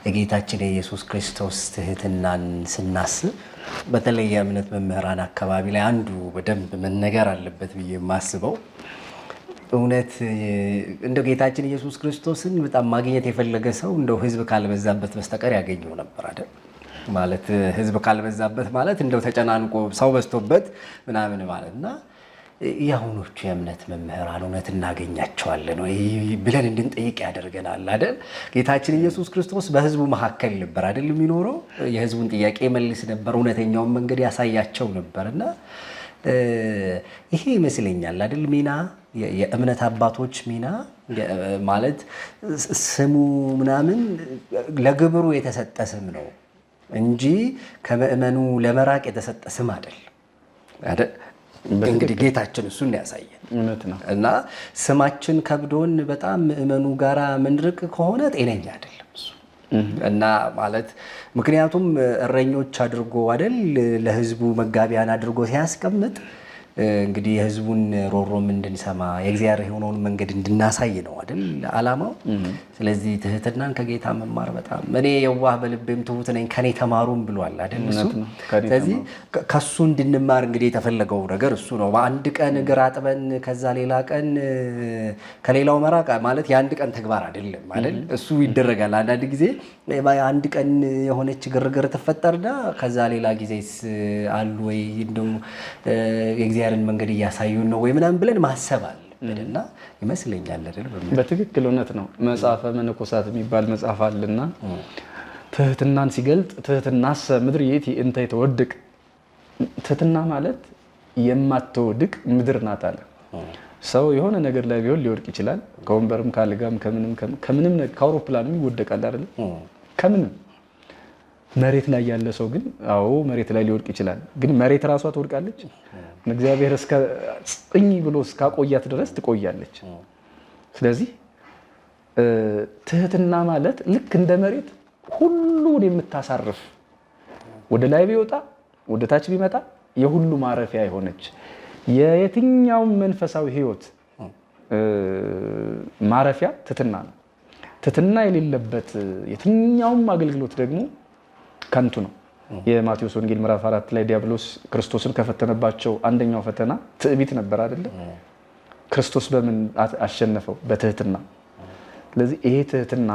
የጌታችን የኢየሱስ ክርስቶስ ትህትናን ስናስብ በተለይ የእምነት መምህራን አካባቢ ላይ አንዱ በደንብ መነገር አለበት ብዬ የማስበው እውነት እንደው ጌታችን ኢየሱስ ክርስቶስን በጣም ማግኘት የፈለገ ሰው እንደው ሕዝብ ካልበዛበት በስተቀር ያገኘው ነበር አይደል? ማለት ሕዝብ ካልበዛበት ማለት እንደው ተጨናንቆ ሰው በዝቶበት ምናምን ማለትና የአሁኖቹ የእምነት መምህራን እውነት እናገኛቸዋለን ወይ ብለን እንድንጠይቅ ያደርገናል አይደል? ጌታችን ኢየሱስ ክርስቶስ በሕዝቡ መካከል ነበር አይደል የሚኖረው? የሕዝቡን ጥያቄ መልስ ነበር፣ እውነተኛውን መንገድ ያሳያቸው ነበርና ይሄ ይመስለኛል አይደል ሚና የእምነት አባቶች ሚና ማለት ስሙ ምናምን ለግብሩ የተሰጠ ስም ነው እንጂ ከምእመኑ ለመራቅ የተሰጠ ስም አይደል? እንግዲህ ጌታችን እሱን ያሳየን እውነት ነው እና ስማችን ከብዶን በጣም ምእመኑ ጋራ ምንርቅ ከሆነ ጤነኛ አይደለም እሱ እና ማለት ምክንያቱም እረኞች አድርጎ አይደል ለሕዝቡ መጋቢያን አድርጎ ሲያስቀምጥ እንግዲህ የሕዝቡን ሮሮም እንድንሰማ የእግዚአብሔር የሆነውን መንገድ እንድናሳይ ነው አይደል ዓላማው። ስለዚህ ትህትናን ከጌታ መማር በጣም እኔ የዋህ በልቤም ትሁት ነኝ ከኔ ተማሩም ብሏል አይደል እሱ። ስለዚህ ከሱ እንድንማር እንግዲህ የተፈለገው ነገር እሱ ነው። በአንድ ቀን እግር አጥበን ከዛ ሌላ ቀን ከሌላው መራቅ ማለት የአንድ ቀን ተግባር አይደለም አይደል? እሱ ይደረጋል አንዳንድ ጊዜ አንድ ቀን የሆነች ግርግር ተፈጠርና ከዛ ሌላ ጊዜስ አሉ ወይ እንደው የእግዚአብሔርን መንገድ እያሳዩን ነው ወይ ምናምን ብለን ማሰብ አለብንና ይመስለኛል አይደል? በትክክል እውነት ነው። መጽሐፈ መነኮሳት የሚባል መጽሐፍ አለና ትህትናን ሲገልጥ ትህትናሰ ምድር ይእቲ እንተ ይተወድቅ፣ ትህትና ማለት የማትወድቅ ምድር ናት አለ። ሰው የሆነ ነገር ላይ ቢሆን ሊወድቅ ይችላል። ከወንበርም ካልጋም ከምንም ከአውሮፕላንም ይወደቃል አይደል? ከምንም መሬት ላይ ያለ ሰው ግን አዎ መሬት ላይ ሊወድቅ ይችላል። ግን መሬት ራሷ ትወድቃለች? እግዚአብሔር እስከ ጽኝ ብሎ እስካቆያት ድረስ ትቆያለች። ስለዚህ ትህትና ማለት ልክ እንደ መሬት ሁሉን የምታሳርፍ ወደ ላይ ቢወጣ ወደ ታች ቢመጣ የሁሉ ማረፊያ የሆነች የየትኛውም መንፈሳዊ ሕይወት ማረፊያ ትህትና ነው። ትህትና የሌለበት የትኛውም አገልግሎት ደግሞ ከንቱ ነው። የማቴዎስ ወንጌል ምዕራፍ 4 ላይ ዲያብሎስ ክርስቶስን ከፈተነባቸው አንደኛው ፈተና ትዕቢት ነበር አይደለ? ክርስቶስ በምን አሸነፈው? በትህትና። ስለዚህ ይሄ ትህትና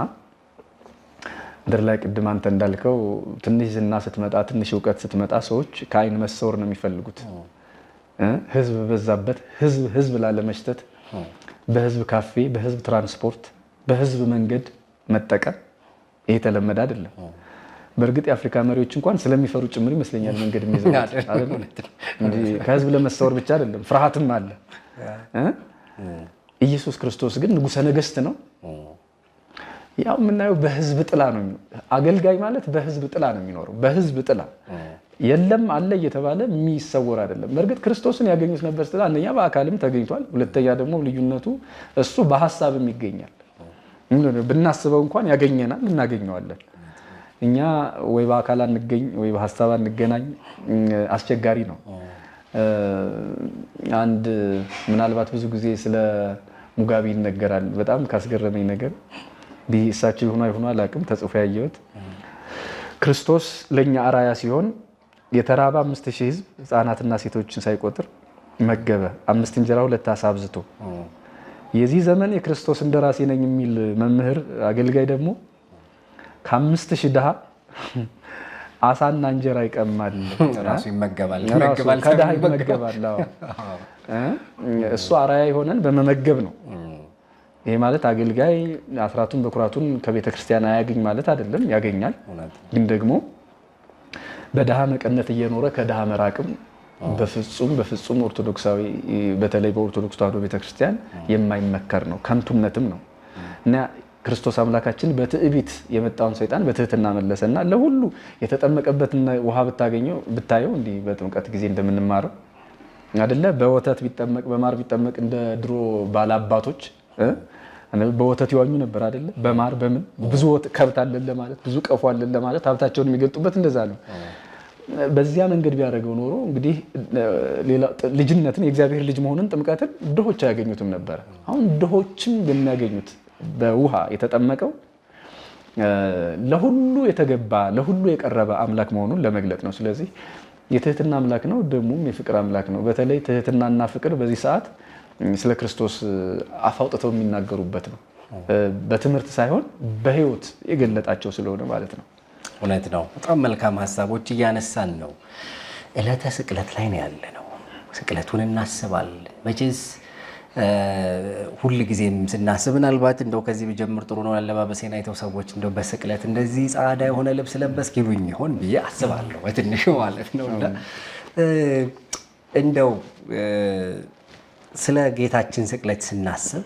ምድር ላይ ቅድም አንተ እንዳልከው ትንሽ ዝና ስትመጣ ትንሽ እውቀት ስትመጣ ሰዎች ከአይን መሰወር ነው የሚፈልጉት። ህዝብ በዛበት ህዝብ ላለመሽተት በህዝብ ካፌ፣ በህዝብ ትራንስፖርት፣ በህዝብ መንገድ መጠቀም ይሄ ተለመደ አይደለም። በእርግጥ የአፍሪካ መሪዎች እንኳን ስለሚፈሩ ጭምር ይመስለኛል መንገድ የሚይዘው ከህዝብ ለመሰወር ብቻ አይደለም፣ ፍርሃትም አለ። ኢየሱስ ክርስቶስ ግን ንጉሠ ነገሥት ነው። ያው የምናየው በህዝብ ጥላ ነው። አገልጋይ ማለት በህዝብ ጥላ ነው የሚኖረው። በህዝብ ጥላ የለም አለ እየተባለ የሚሰወር አይደለም። በእርግጥ ክርስቶስን ያገኙት ነበር ስለ አንደኛ በአካልም ተገኝቷል፣ ሁለተኛ ደግሞ ልዩነቱ እሱ በሐሳብም ይገኛል። ብናስበው እንኳን ያገኘናል፣ እናገኘዋለን። እኛ ወይ በአካል አንገኝ ወይ በሐሳብ አንገናኝ፣ አስቸጋሪ ነው። አንድ ምናልባት ብዙ ጊዜ ስለ ሙጋቤ ይነገራል። በጣም ካስገረመኝ ነገር እሳቸው ይሆኑ አይሆኑ አላውቅም፣ ተጽፎ ያየሁት ክርስቶስ ለኛ አራያ ሲሆን የተራበ 5000 ህዝብ ህፃናትና ሴቶችን ሳይቆጥር መገበ፣ 5 እንጀራ 2 ዓሣ አብዝቶ። የዚህ ዘመን የክርስቶስ እንደራሴ ነኝ የሚል መምህር አገልጋይ ደግሞ ከ5000 ድሃ ዓሣና እንጀራ ይቀማል፣ ራሱ ይመገባል፣ ከድሃ ይመገባል። እሱ አራያ የሆነን በመመገብ ነው። ይሄ ማለት አገልጋይ አስራቱን በኩራቱን ከቤተ ክርስቲያን አያገኝ ማለት አይደለም፣ ያገኛል። ግን ደግሞ በድሃ መቀነት እየኖረ ከድሃ መራቅም በፍጹም ኦርቶዶክሳዊ በተለይ በኦርቶዶክስ ተዋሕዶ ቤተክርስቲያን የማይመከር ነው፣ ከንቱነትም ነው። እና ክርስቶስ አምላካችን በትዕቢት የመጣውን ሰይጣን በትህትና መለሰና ለሁሉ የተጠመቀበትን ውሃ ብታየው እንዲህ በጥምቀት ጊዜ እንደምንማረው አይደለ? በወተት ቢጠመቅ በማር ቢጠመቅ እንደ ድሮ ባላባቶች በወተት ይዋኙ ነበር አይደለ? በማር በምን ብዙ ከብት አለን ለማለት ብዙ ቀፎ አለን ለማለት ሀብታቸውን የሚገልጡበት እንደዛ ነው። በዚያ መንገድ ቢያደርገው ኖሮ እንግዲህ ሌላ ልጅነትን የእግዚአብሔር ልጅ መሆንን ጥምቀትን ድሆች አያገኙትም ነበር። አሁን ድሆችም የሚያገኙት በውሃ የተጠመቀው ለሁሉ የተገባ ለሁሉ የቀረበ አምላክ መሆኑን ለመግለጥ ነው። ስለዚህ የትህትና አምላክ ነው፣ ደግሞም የፍቅር አምላክ ነው። በተለይ ትህትናና ፍቅር በዚህ ሰዓት ስለ ክርስቶስ አፍ አውጥተው የሚናገሩበት ነው። በትምህርት ሳይሆን በሕይወት የገለጣቸው ስለሆነ ማለት ነው። እውነት ነው። በጣም መልካም ሀሳቦች እያነሳን ነው። ዕለተ ስቅለት ላይ ነው ያለ ነው። ስቅለቱን እናስባለን። መቼስ ሁል ጊዜም ስናስብ ምናልባት እንደው ከዚህ ብጀምር ጥሩ ነው ያለባበሴን አይተው ሰዎች እንደው በስቅለት እንደዚህ ጻዕዳ የሆነ ልብስ ለበስክ ይሉኝ ይሆን ብዬ አስባለሁ፣ በትንሹ ማለት ነው። እንደው ስለ ጌታችን ስቅለት ስናስብ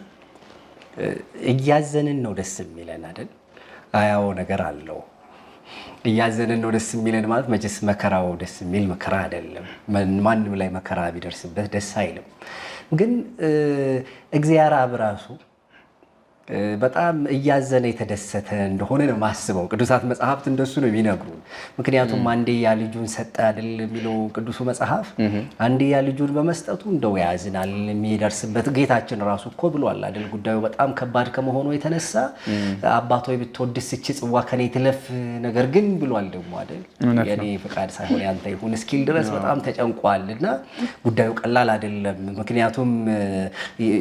እያዘንን ነው ደስ የሚለን አይደል? አያው ነገር አለው። እያዘንን ነው ደስ የሚለን ማለት መቼስ መከራው ደስ የሚል መከራ አይደለም። ማንም ላይ መከራ ቢደርስበት ደስ አይልም። ግን እግዚአብሔር አብ ራሱ በጣም እያዘነ የተደሰተ እንደሆነ ነው ማስበው። ቅዱሳት መጽሐፍት እንደሱ ነው የሚነግሩን። ምክንያቱም አንድያ ልጁን ሰጠ አይደል የሚለው ቅዱሱ መጽሐፍ። አንድያ ልጁን በመስጠቱ እንደው ያዝናል የሚደርስበት ጌታችን ራሱ እኮ ብሏል አይደል? ጉዳዩ በጣም ከባድ ከመሆኑ የተነሳ አባቶ ብትወድስ እቺ ጽዋ ከኔ ትለፍ፣ ነገር ግን ብሏል ደግሞ አይደል? የኔ ፍቃድ ሳይሆን ያንተ ይሁን እስኪል ድረስ በጣም ተጨንቋልና ጉዳዩ ቀላል አይደለም። ምክንያቱም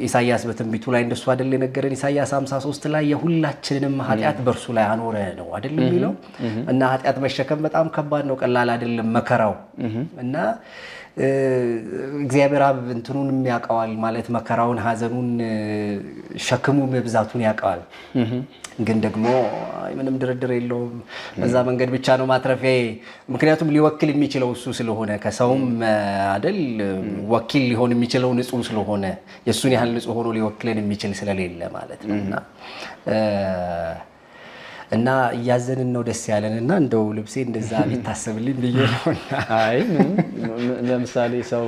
ኢሳይያስ በትንቢቱ ላይ እንደሱ አይደል የነገረን? ኢሳይያስ 53 ላይ የሁላችንንም ኃጢአት በእርሱ ላይ አኖረ ነው አይደል የሚለው? እና ኃጢአት መሸከም በጣም ከባድ ነው፣ ቀላል አይደለም መከራው። እና እግዚአብሔር አብ እንትኑን ያውቀዋል ማለት መከራውን፣ ሐዘኑን፣ ሸክሙ መብዛቱን ያውቀዋል። ግን ደግሞ ምንም ድርድር የለውም በዛ መንገድ ብቻ ነው ማትረፊያ። ምክንያቱም ሊወክል የሚችለው እሱ ስለሆነ ከሰውም አይደል ወኪል ሊሆን የሚችለው ንጹህ ስለሆነ የሱን ያህል ንጹህ ሆኖ ሊወክልን የሚችል ስለሌለ ማለት ነውና እና እያዘንን ነው ደስ ያለንና እንደው ልብሴ እንደዛ ቢታሰብልኝ ብዬ ነውና። አይ ለምሳሌ ሰው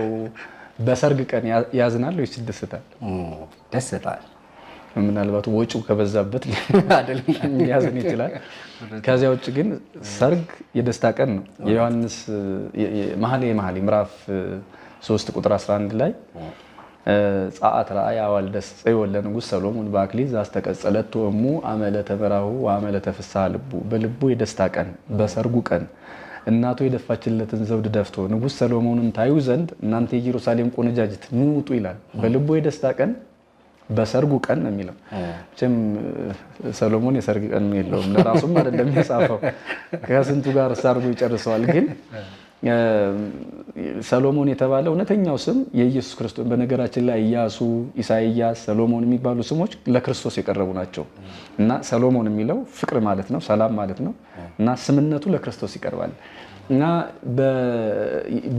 በሰርግ ቀን ያዝናል ወይስ ይደሰታል? ደስታል። ምናልባት ወጪው ከበዛበት ሊያዝን ይችላል። ከዚያ ውጭ ግን ሰርግ የደስታ ቀን ነው። የዮሐንስ መኃልየ ምዕራፍ 3 ቁጥር 11 ላይ ጸአት ረአይ አዋልደ ጽዮን ለንጉሥ ሰሎሞን በአክሊል ዘአስተቀጸለቱ እሙ አመለ ተበራሁ ወአመለ ተፍስሐ ልቡ። በልቡ የደስታ ቀን በሰርጉ ቀን እናቱ የደፋችለትን ዘውድ ደፍቶ ንጉሥ ሰሎሞንን ታዩ ዘንድ እናንተ የኢየሩሳሌም ቆነጃጅት ኑ ውጡ ይላል። በልቡ የደስታ ቀን በሰርጉ ቀን ነው የሚለው። እቺም ሰሎሞን የሰርግ ቀን የለውም፣ ለራሱም አይደለም የጻፈው፣ ከስንቱ ጋር ሰርጉ ይጨርሰዋል። ግን ሰሎሞን የተባለው እውነተኛው ስም የኢየሱስ ክርስቶስ። በነገራችን ላይ ኢያሱ፣ ኢሳይያስ፣ ሰሎሞን የሚባሉ ስሞች ለክርስቶስ የቀረቡ ናቸው። እና ሰሎሞን የሚለው ፍቅር ማለት ነው፣ ሰላም ማለት ነው። እና ስምነቱ ለክርስቶስ ይቀርባል። እና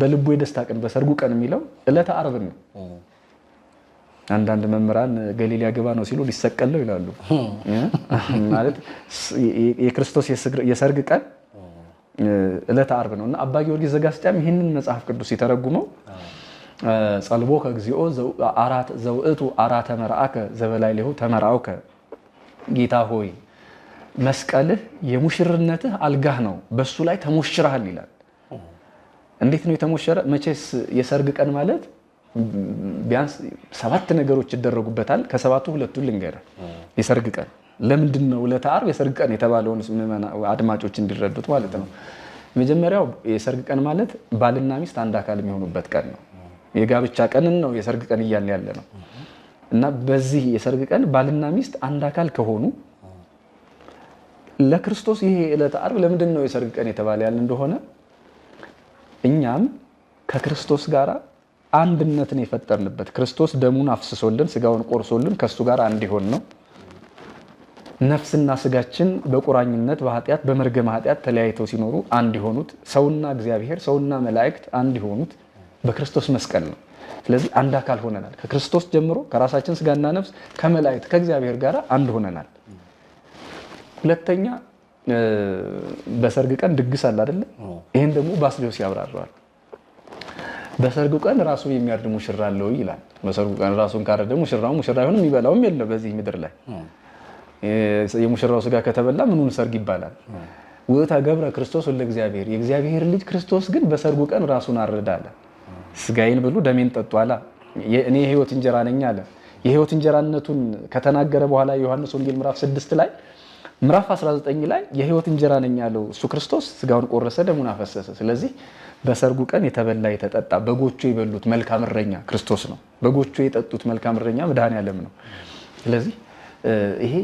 በልቡ የደስታ ቀን በሰርጉ ቀን የሚለው ዕለተ ዓርብ ነው። አንዳንድ መምህራን ገሊላ ያገባ ነው ሲሉ ሊሰቀለው ይላሉ። ማለት የክርስቶስ የሰርግ ቀን ዕለተ ዓርብ ነው። እና አባ ጊዮርጊስ ዘጋስጫም ይህንን መጽሐፍ ቅዱስ የተረጉመው ጸልቦ ከግዚኦ ዘውእቱ አራተ መርአከ ዘበላዕሌሁ ተመርዐውከ፣ ጌታ ሆይ መስቀልህ የሙሽርነትህ አልጋህ ነው፣ በሱ ላይ ተሞሽረሃል ይላል። እንዴት ነው የተሞሸረ? መቼስ የሰርግ ቀን ማለት ቢያንስ 7 ነገሮች ይደረጉበታል። ከሰባቱ ሁለቱን ልንገርህ። የሰርግ ቀን ለምንድን ነው ዕለተ ዓርብ የሰርግ ቀን የተባለውን አድማጮች እንዲረዱት ማለት ነው። መጀመሪያው የሰርግ ቀን ማለት ባልና ሚስት አንድ አካል የሚሆኑበት ቀን ነው። የጋብቻ ቀንን ነው የሰርግ ቀን እያልን ያለ ነው። እና በዚህ የሰርግ ቀን ባልና ሚስት አንድ አካል ከሆኑ ለክርስቶስ ይሄ ዕለተ ዓርብ ለምንድን ነው የሰርግ ቀን የተባለ ያለ እንደሆነ እኛም ከክርስቶስ ጋር አንድነትን የፈጠርንበት ክርስቶስ ደሙን አፍስሶልን ስጋውን ቆርሶልን ከሱ ጋር አንድ ይሆን ነው። ነፍስና ስጋችን በቁራኝነት በኃጢአት በመርገመ ኃጢአት ተለያይተው ሲኖሩ አንድ ይሆኑት ሰውና እግዚአብሔር ሰውና መላእክት አንድ ይሆኑት በክርስቶስ መስቀል ነው። ስለዚህ አንድ አካል ሆነናል። ከክርስቶስ ጀምሮ ከራሳችን ስጋና ነፍስ ከመላእክት ከእግዚአብሔር ጋር አንድ ሆነናል። ሁለተኛ በሰርግ ቀን ድግስ አለ አይደል? ይሄን ደግሞ ባስልዮስ ያብራራዋል። በሰርጉ ቀን ራሱን የሚያርድ ሙሽራ አለው ይላል። በሰርጉ ቀን ራሱን ካረደ ሙሽራው ሙሽራ አይሆንም፣ የሚበላውም የለም በዚህ ምድር ላይ። የሙሽራው ስጋ ከተበላ ምኑን ሰርግ ይባላል? ወታ ገብረ ክርስቶስ ለእግዚአብሔር የእግዚአብሔር ልጅ ክርስቶስ ግን በሰርጉ ቀን ራሱን አረደ አለ። ስጋዬን ብሉ ደሜን ጠጡ አለ። እኔ የህይወት እንጀራ ነኝ አለ። የህይወት እንጀራነቱን ከተናገረ በኋላ ዮሐንስ ወንጌል ምዕራፍ 6 ላይ ምዕራፍ 19 ላይ የህይወት እንጀራ ነኝ ያለው እሱ ክርስቶስ ስጋውን ቆረሰ ደሙን አፈሰሰ። ስለዚህ በሰርጉ ቀን የተበላ የተጠጣ በጎቹ የበሉት መልካም እረኛ ክርስቶስ ነው። በጎቹ የጠጡት መልካም እረኛ መድኃኔዓለም ነው። ስለዚህ ይሄ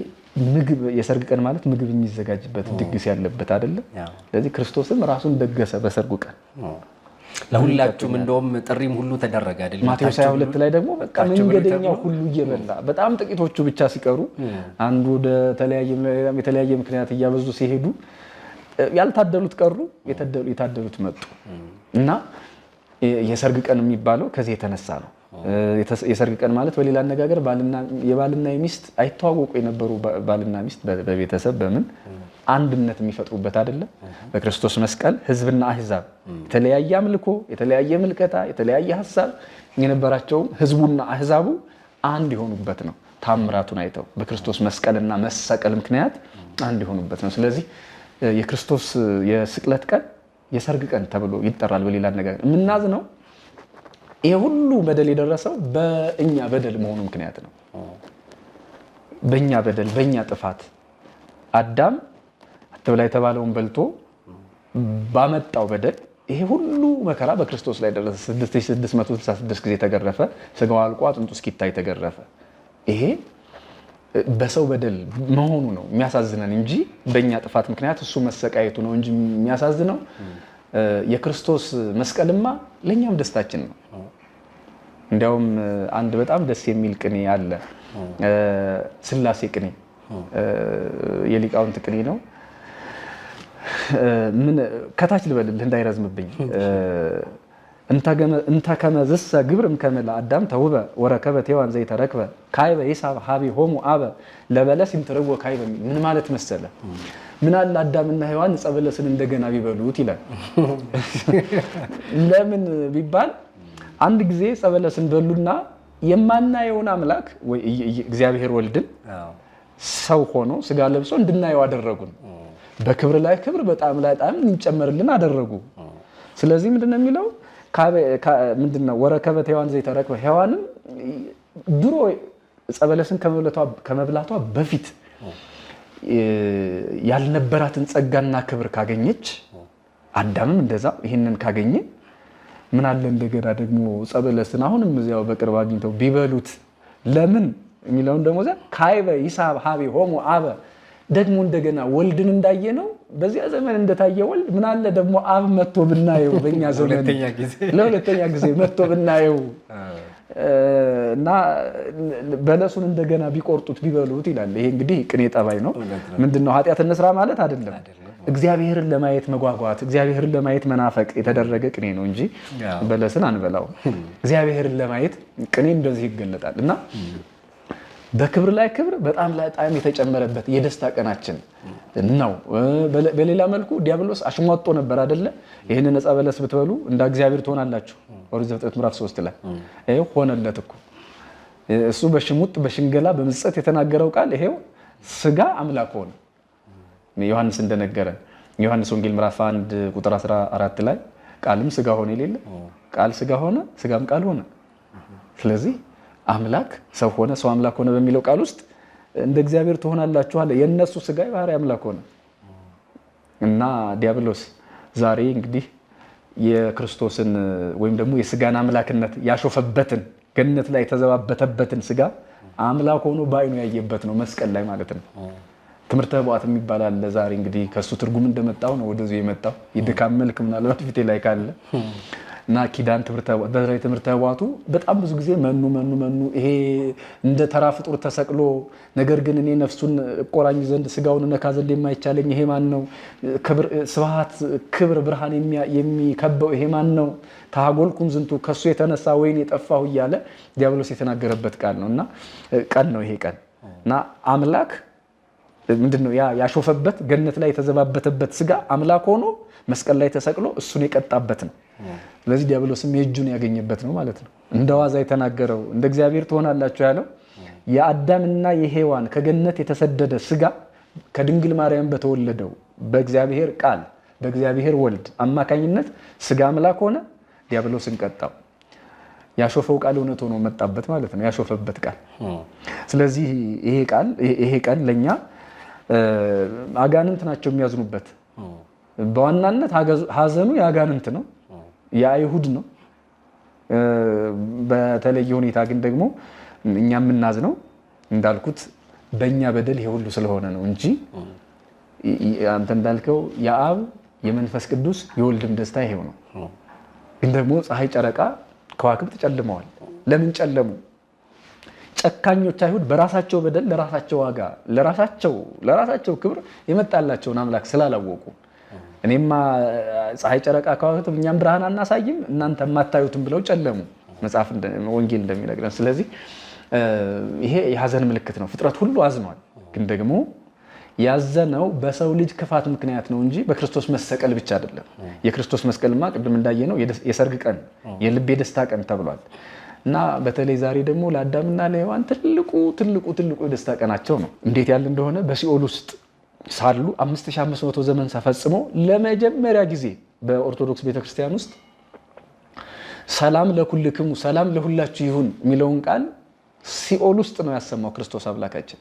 ምግብ የሰርግ ቀን ማለት ምግብ የሚዘጋጅበት ድግስ ያለበት አይደለም። ስለዚህ ክርስቶስም ራሱን ደገሰ በሰርጉ ቀን። ለሁላችሁም እንደውም ጥሪም ሁሉ ተደረገ አይደል? ማቴዎስ 22 ላይ ደግሞ በቃ መንገደኛው ሁሉ እየበላ በጣም ጥቂቶቹ ብቻ ሲቀሩ አንዱ ወደ የተለያየ ምክንያት እያበዙ ሲሄዱ ያልታደሉት ቀሩ፣ የታደሉት መጡ እና የሰርግ ቀን የሚባለው ከዚህ የተነሳ ነው። የሰርግ ቀን ማለት በሌላ አነጋገር የባልና የሚስት አይተዋወቁ የነበሩ ባልና ሚስት በቤተሰብ በምን አንድነት የሚፈጥሩበት አይደለም። በክርስቶስ መስቀል ህዝብና አህዛብ የተለያየ አምልኮ፣ የተለያየ ምልከታ፣ የተለያየ ሐሳብ የነበራቸው ህዝቡና አህዛቡ አንድ የሆኑበት ነው። ታምራቱን አይተው በክርስቶስ መስቀልና መሰቀል ምክንያት አንድ የሆኑበት ነው። ስለዚህ የክርስቶስ የስቅለት ቀን የሰርግ ቀን ተብሎ ይጠራል። በሌላ አነጋገር የምናዝነው ይሄ ሁሉ በደል የደረሰው በእኛ በደል መሆኑ ምክንያት ነው። በእኛ በደል በእኛ ጥፋት አዳም አትብላ የተባለውን በልቶ ባመጣው በደል ይሄ ሁሉ መከራ በክርስቶስ ላይ ደረሰ። 6666 ጊዜ ተገረፈ፣ ስጋው አልቆ አጥንቱ እስኪታይ ተገረፈ። ይሄ በሰው በደል መሆኑ ነው የሚያሳዝነን እንጂ በእኛ ጥፋት ምክንያት እሱ መሰቃየቱ ነው እንጂ የሚያሳዝነው የክርስቶስ መስቀልማ ለኛም ደስታችን ነው። እንዲያውም አንድ በጣም ደስ የሚል ቅኔ አለ። ስላሴ ቅኔ የሊቃውንት ቅኔ ነው። ምን ከታች ልበልልህ እንዳይረዝምብኝ። እንተ ከመዝሰ ግብርም ከመላ አዳም ተውበ ወረከበት ሔዋን ዘይተረክበ ካይበ ይሳብ ሀቢ ሆሙ አበ ለበለስ ይምትርወ ካይበ። ምን ማለት መሰለ? ምን አለ አዳምና ሔዋን ዕፀ በለስን እንደገና ቢበሉት ይላል። ለምን ቢባል አንድ ጊዜ ዕፀ በለስን በሉና የማናየውን አምላክ ወይ እግዚአብሔር ወልድን ሰው ሆኖ ስጋ ለብሶ እንድናየው አደረጉን። በክብር ላይ ክብር በጣም ላይ ጣም እንጨመርልን አደረጉ። ስለዚህ ምንድነው የሚለው? ምንድነው ወረከበት ሔዋን ዘይተረክበ ሔዋንም ድሮ ዕፀ በለስን ከመብላቷ በፊት ያልነበራትን ጸጋና ክብር ካገኘች አዳምም እንደዛ ይሄንን ካገኘ ምን አለ እንደገና ደግሞ ዕፀ በለስን አሁንም እዚያው በቅርብ አግኝተው ቢበሉት ለምን የሚለውን ደግሞ ካይበ ይሳብ ሀቢ ሆሙ አበ ደግሞ እንደገና ወልድን እንዳየ ነው በዚያ ዘመን እንደታየ ወልድ ምን አለ ደግሞ አብ መጥቶ ብናየው በእኛ ዘመን ለሁለተኛ ጊዜ መጥቶ ብናየው እና በለሱን እንደገና ቢቆርጡት ቢበሉት ይላል። ይሄ እንግዲህ ቅኔ ጠባይ ነው። ምንድነው ኃጢአት እንስራ ማለት አይደለም። እግዚአብሔርን ለማየት መጓጓት፣ እግዚአብሔርን ለማየት መናፈቅ የተደረገ ቅኔ ነው እንጂ በለስን አንበላው። እግዚአብሔርን ለማየት ቅኔ እንደዚህ ይገለጣል እና በክብር ላይ ክብር በጣም ላይ ጣዕም የተጨመረበት የደስታ ቀናችን ነው። በሌላ መልኩ ዲያብሎስ አሽሟጦ ነበር አይደለ? ይሄንን ዕፀ በለስ ብትበሉ እንደ እግዚአብሔር ትሆናላችሁ ኦሪት ዘፍጥረት ምዕራፍ 3 ላይ ይሄው ሆነለት እኮ። እሱ በሽሙጥ በሽንገላ በምጸት የተናገረው ቃል ይሄው ስጋ አምላክ ሆነ። ዮሐንስ እንደነገረን ዮሐንስ ወንጌል ምዕራፍ 1 ቁጥር 14 ላይ ቃልም ስጋ ሆነ የሌለ ቃል ስጋ ሆነ ስጋም ቃል ሆነ። ስለዚህ አምላክ ሰው ሆነ ሰው አምላክ ሆነ በሚለው ቃል ውስጥ እንደ እግዚአብሔር ትሆናላችሁ አለ። የነሱ ስጋ የባህሪ አምላክ ሆነ እና ዲያብሎስ ዛሬ እንግዲህ የክርስቶስን ወይም ደግሞ የስጋን አምላክነት ያሾፈበትን ገነት ላይ የተዘባበተበትን ስጋ አምላክ ሆኖ በአይኑ ያየበት ነው መስቀል ላይ ማለት ነው። ትምህርተ ኅቡዓት የሚባል አለ። ዛሬ እንግዲህ ከሱ ትርጉም እንደመጣው ነው ወደዚህ የመጣው የድካም መልክ ምናልባት ፊቴ ላይ ካለ እና ኪዳን ትምህርተ ኅቡዓቱ በጣም ብዙ ጊዜ መኑ ይሄ እንደ ተራ ፍጡር ተሰቅሎ ነገር ግን እኔ ነፍሱን እቆራኝ ዘንድ ስጋውን ነካ ዘንድ የማይቻለኝ ይሄ ማን ነው? ክብር ስብሐት ክብር ብርሃን የሚከበው ይሄ ማን ነው? ታጎልኩም ዝንቱ ከሱ የተነሳ ወይን የጠፋሁ እያለ ዲያብሎስ የተናገረበት ቃል ነው እና ቀን ነው ይሄ ቀን እና አምላክ ምንድነው ያሾፈበት ገነት ላይ የተዘባበተበት ስጋ አምላክ ሆኖ መስቀል ላይ ተሰቅሎ እሱን የቀጣበት ነው። ስለዚህ ዲያብሎስም የእጁን ያገኘበት ነው ማለት ነው። እንደዋዛ የተናገረው እንደ እግዚአብሔር ትሆናላችሁ ያለው የአዳምና የሔዋን ከገነት የተሰደደ ስጋ ከድንግል ማርያም በተወለደው በእግዚአብሔር ቃል በእግዚአብሔር ወልድ አማካኝነት ስጋ አምላክ ሆነ፣ ዲያብሎስን ቀጣው። ያሾፈው ቃል እውነት ሆኖ መጣበት ማለት ነው፣ ያሾፈበት ቃል። ስለዚህ ይሄ ቃል ለኛ አጋንንት ናቸው የሚያዝኑበት። በዋናነት ሀዘኑ የአጋንንት ነው፣ የአይሁድ ነው። በተለየ ሁኔታ ግን ደግሞ እኛ የምናዝነው እንዳልኩት በእኛ በደል ይሄ ሁሉ ስለሆነ ነው እንጂ አንተ እንዳልከው የአብ የመንፈስ ቅዱስ የወልድም ደስታ ይሄው ነው። ግን ደግሞ ፀሐይ፣ ጨረቃ፣ ከዋክብት ጨልመዋል። ለምን ጨለሙ? ጨካኞች አይሁድ በራሳቸው በደል ለራሳቸው ዋጋ ለራሳቸው ክብር የመጣላቸውን አምላክ ስላላወቁ እኔማ ፀሐይ፣ ጨረቃ፣ ከዋክብት እኛም ብርሃን አናሳይም እናንተ ማታዩትም ብለው ጨለሙ መጽሐፍ ወንጌል እንደሚነግረን። ስለዚህ ይሄ የሐዘን ምልክት ነው። ፍጥረት ሁሉ አዝኗል። ግን ደግሞ ያዘነው በሰው ልጅ ክፋት ምክንያት ነው እንጂ በክርስቶስ መሰቀል ብቻ አይደለም። የክርስቶስ መስቀልማ ቅድም እንዳየነው የሰርግ ቀን የልብ የደስታ ቀን ተብሏል እና በተለይ ዛሬ ደግሞ ለአዳምና ለሔዋን ትልቁ የደስታ ቀናቸው ነው። እንዴት ያለ እንደሆነ በሲኦል ውስጥ ሳሉ 5500 ዘመን ተፈጽሞ ለመጀመሪያ ጊዜ በኦርቶዶክስ ቤተክርስቲያን ውስጥ ሰላም ለኩልክሙ ሰላም ለሁላችሁ ይሁን የሚለውን ቃል ሲኦል ውስጥ ነው ያሰማው ክርስቶስ አምላካችን።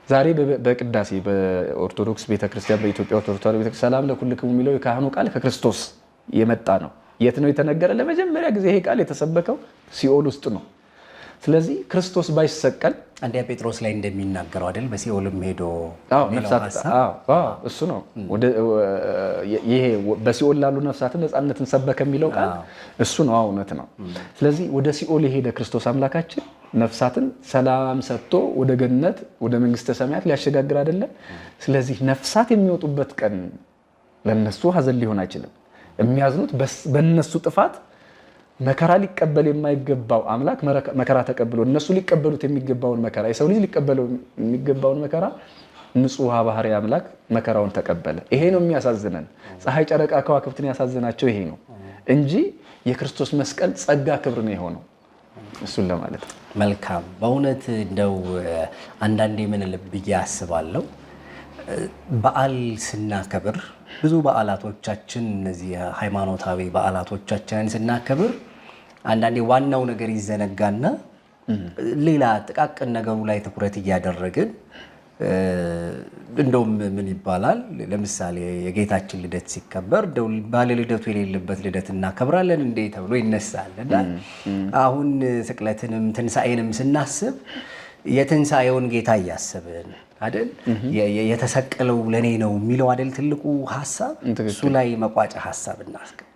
ዛሬ በቅዳሴ በኦርቶዶክስ ቤተክርስቲያን በኢትዮጵያ ኦርቶዶክስ ቤተክርስቲያን ሰላም ለኩልክሙ የሚለው የካህኑ ቃል ከክርስቶስ የመጣ ነው። የት ነው የተነገረ? ለመጀመሪያ ጊዜ ይሄ ቃል የተሰበከው ሲኦል ውስጥ ነው። ስለዚህ ክርስቶስ ባይሰቀል አንደኛ ጴጥሮስ ላይ እንደሚናገረው አይደል? በሲኦልም ሄዶ ነፍሳት እሱ ነው ይሄ በሲኦል ላሉ ነፍሳት ነፃነትን ሰበከ የሚለው ቃል እሱ ነው። እውነት ነው። ስለዚህ ወደ ሲኦል የሄደ ክርስቶስ አምላካችን ነፍሳትን ሰላም ሰጥቶ ወደ ገነት ወደ መንግስተ ሰማያት ሊያሸጋግር አይደለም። ስለዚህ ነፍሳት የሚወጡበት ቀን ለነሱ ሐዘን ሊሆን አይችልም። የሚያዝኑት በእነሱ ጥፋት መከራ ሊቀበል የማይገባው አምላክ መከራ ተቀብሎ እነሱ ሊቀበሉት የሚገባውን መከራ የሰው ልጅ ሊቀበለው የሚገባውን መከራ ንጹህ ባህሪ አምላክ መከራውን ተቀበለ። ይሄ ነው የሚያሳዝነን። ፀሐይ፣ ጨረቃ፣ ከዋክብትን ያሳዝናቸው ይሄ ነው እንጂ የክርስቶስ መስቀል ጸጋ ክብር ነው የሆነው። እሱን ለማለት ነው። መልካም። በእውነት እንደው አንዳንዴ ምን ልብ ያስባለው በዓል ስናከብር ብዙ በዓላቶቻችን እነዚህ ሃይማኖታዊ በዓላቶቻችንን ስናከብር አንዳንዴ ዋናው ነገር ይዘነጋና ሌላ ጥቃቅን ነገሩ ላይ ትኩረት እያደረግን እንደውም ምን ይባላል ለምሳሌ የጌታችን ልደት ሲከበር ባለ ልደቱ የሌለበት ልደት እናከብራለን እንዴ ተብሎ ይነሳልና አሁን ስቅለትንም ትንሳኤንም ስናስብ የትንሳኤውን ጌታ እያሰብን አይደል? የተሰቀለው ለኔ ነው የሚለው አይደል ትልቁ ሐሳብ። እሱ ላይ መቋጫ ሐሳብ እናስቀም።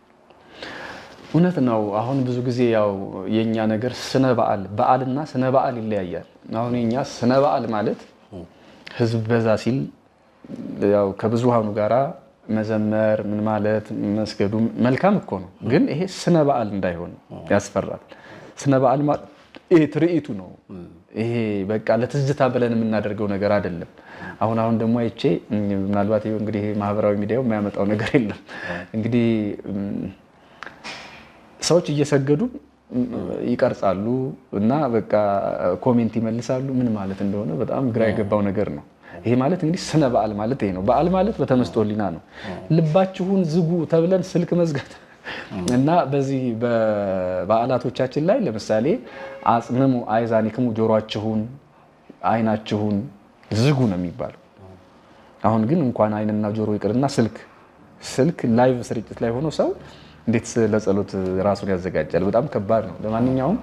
እውነት ነው። አሁን ብዙ ጊዜ ያው የኛ ነገር ስነ በዓልና ስነ በዓል ይለያያል። አሁን የኛ ስነ በዓል ማለት ህዝብ በዛ ሲል ያው ከብዙሃኑ ጋራ መዘመር ምን ማለት መስገዱ መልካም እኮ ነው። ግን ይሄ ስነ በዓል እንዳይሆን ያስፈራል። ስነ በዓል ማለት ይሄ ትርኢቱ ነው። ይሄ በቃ ለትዝታ ብለን የምናደርገው ነገር አይደለም። አሁን ደግሞ አይቼ ምናልባት ይሄ እንግዲህ ማህበራዊ ሚዲያው የሚያመጣው ነገር የለም። እንግዲህ ሰዎች እየሰገዱ ይቀርጻሉ እና በቃ ኮሜንት ይመልሳሉ። ምን ማለት እንደሆነ በጣም ግራ የገባው ነገር ነው። ይሄ ማለት እንግዲህ ስነ በዓል ማለት ይሄ ነው። በዓል ማለት በተመስጦ ህሊና ነው። ልባችሁን ዝጉ ተብለን ስልክ መዝጋት እና በዚህ በበዓላቶቻችን ላይ ለምሳሌ አጽምሙ አይዛኒክሙ ጆሮአችሁን አይናችሁን ዝጉ ነው የሚባለው። አሁን ግን እንኳን አይንና ጆሮ ይቅርና ስልክ ላይቭ ስርጭት ላይ ሆኖ ሰው እንዴት ለጸሎት ራሱን ያዘጋጃል? በጣም ከባድ ነው። ለማንኛውም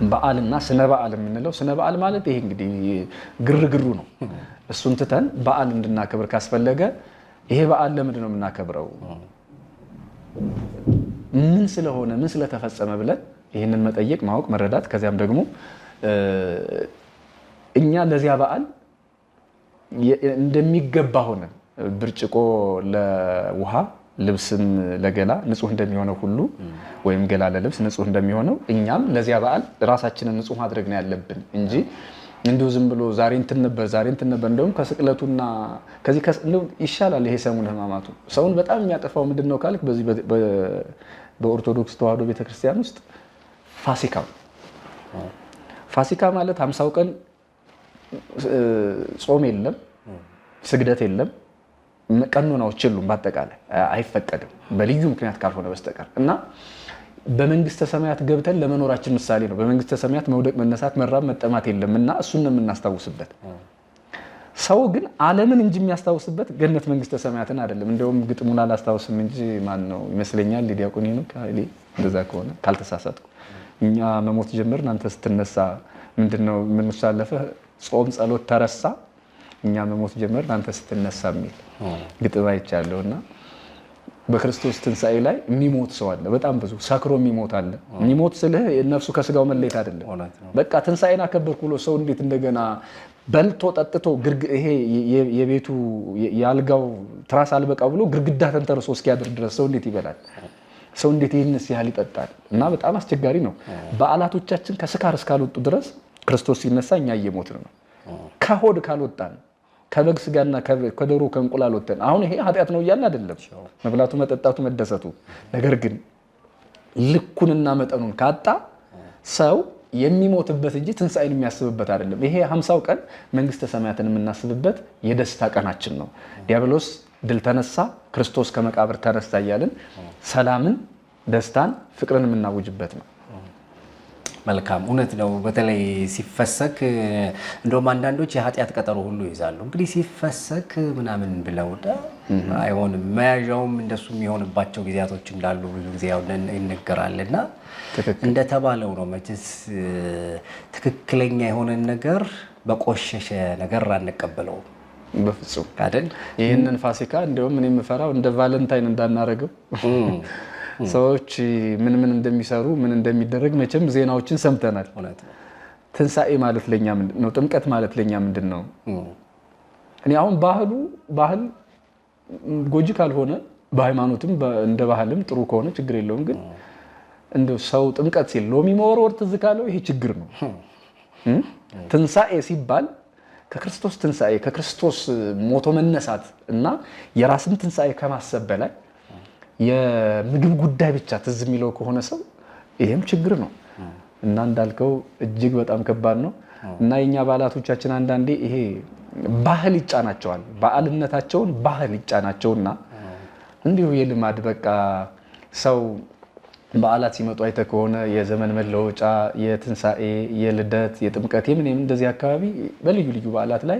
በዓልና ስነ በዓል የምንለው ስነ በዓል ማለት ይሄ እንግዲህ ግርግሩ ነው። እሱን ትተን በዓል እንድናከብር ካስፈለገ ይሄ በዓል ለምንድን ነው የምናከብረው? ምን ስለሆነ ምን ስለተፈጸመ ብለን ይህንን መጠየቅ፣ ማወቅ፣ መረዳት ከዚያም ደግሞ እኛ ለዚያ በዓል እንደሚገባ ሆነን ብርጭቆ ለውሃ ልብስም ለገላ ንጹህ እንደሚሆነው ሁሉ ወይም ገላ ለልብስ ንጹህ እንደሚሆነው እኛም ለዚያ በዓል ራሳችንን ንጹህ ማድረግ ነው ያለብን እንጂ እንዲሁ ዝም ብሎ ዛሬ እንትን ነበር እንደውም ከስቅለቱና ከዚህ ይሻላል ይሄ ሰሙነ ሕማማቱ። ሰውን በጣም የሚያጠፋው ምንድነው ካልክ በዚህ በኦርቶዶክስ ተዋሕዶ ቤተክርስቲያን ውስጥ ፋሲካ ማለት 50 ቀን ጾም የለም፣ ስግደት የለም፣ ቀኖናዎች የሉም። በአጠቃላይ አይፈቀድም በልዩ ምክንያት ካልሆነ በስተቀር እና በመንግስተ ሰማያት ገብተን ለመኖራችን ምሳሌ ነው። በመንግስተ ሰማያት መውደቅ፣ መነሳት፣ መራብ፣ መጠማት የለምና እሱን ነው የምናስታውስበት። ሰው ግን ዓለምን እንጂ የሚያስታውስበት ገነት መንግስተ ሰማያትን አይደለም። እንደውም ግጥሙን አላስታውስም እንጂ ማን ነው ይመስለኛል ዲያቆን ነው ካሊ እንደዛ ከሆነ ካልተሳሳትኩ እኛ መሞት ጀመርን አንተ ስትነሳ ምንድነው የምንሳለፈ ጾም ጸሎት ተረሳ እኛ መሞት ጀመርን አንተ ስትነሳ የሚል ግጥም አይቻለሁና በክርስቶስ ትንሣኤ ላይ የሚሞት ሰው አለ። በጣም ብዙ ሰክሮ የሚሞት አለ። የሚሞት ስልህ ነፍሱ ከስጋው መለየት አይደለም። በቃ ትንሣኤን አከበርኩ ብሎ ሰው እንዴት እንደገና በልቶ ጠጥቶ ይሄ የቤቱ ያልጋው ትራስ አልበቃ ብሎ ግርግዳ ተንተርሶ እስኪያድር ድረስ ሰው እንዴት ይበላል? ሰው እንዴት ይህንስ ያህል ይጠጣል? እና በጣም አስቸጋሪ ነው። በዓላቶቻችን ከስካር እስካልወጡ ድረስ ክርስቶስ ሲነሳ እኛ እየሞትን ነው። ከሆድ ካልወጣን ከበግ ስጋና ከዶሮ ከእንቁላል ወጥተን አሁን ይሄ ኃጢአት ነው እያልን አይደለም መብላቱ፣ መጠጣቱ፣ መደሰቱ። ነገር ግን ልኩንና መጠኑን ካጣ ሰው የሚሞትበት እንጂ ትንሣኤን የሚያስብበት አይደለም። ይሄ 50 ቀን መንግስተ ሰማያትን የምናስብበት የደስታ ቀናችን ነው። ዲያብሎስ ድል ተነሳ፣ ክርስቶስ ከመቃብር ተነሳ እያልን ሰላምን፣ ደስታን፣ ፍቅርን የምናውጅበት ነው። መልካም እውነት ነው። በተለይ ሲፈሰክ እንደውም አንዳንዶች የኃጢአት ቀጠሮ ሁሉ ይይዛሉ። እንግዲህ ሲፈሰክ ምናምን ብለው አይሆንም መያዣውም እንደሱ የሚሆንባቸው ጊዜያቶች እንዳሉ ብዙ ጊዜ ይነገራልና እንደተባለው ነው። መቼስ ትክክለኛ የሆነን ነገር በቆሸሸ ነገር አንቀበለው በፍጹም አይደል? ይህንን ፋሲካ እንደውም እኔ የምፈራው እንደ ቫለንታይን እንዳናረገው ሰዎች ምን እንደሚሰሩ ምን እንደሚደረግ መቼም ዜናዎችን ሰምተናል። ትንሣኤ ማለት ለኛ ምንድነው? ጥምቀት ማለት ለኛ ምንድነው? እኔ አሁን ባህል ጎጂ ካልሆነ በሃይማኖትም እንደ ባህልም ጥሩ ከሆነ ችግር የለውም። ግን እንደው ሰው ጥምቀት ሲል ሎሚ መወርወር ትዝ ካለው ይሄ ችግር ነው። ትንሣኤ ሲባል ከክርስቶስ ትንሣኤ ከክርስቶስ ሞቶ መነሳት እና የራስን ትንሣኤ ከማሰብ በላይ የምግብ ጉዳይ ብቻ ትዝ የሚለው ከሆነ ሰው ይሄም ችግር ነው እና እንዳልከው እጅግ በጣም ከባድ ነው። እና የኛ በዓላቶቻችን አንዳንዴ ይሄ ባህል ይጫናቸዋል። በዓልነታቸውን ባህል ይጫናቸውና እንዲሁ የልማድ በቃ ሰው በዓላት ሲመጡ አይተ ከሆነ የዘመን መለወጫ፣ የትንሣኤ፣ የልደት፣ የጥምቀት የምንም እንደዚህ አካባቢ በልዩ ልዩ በዓላት ላይ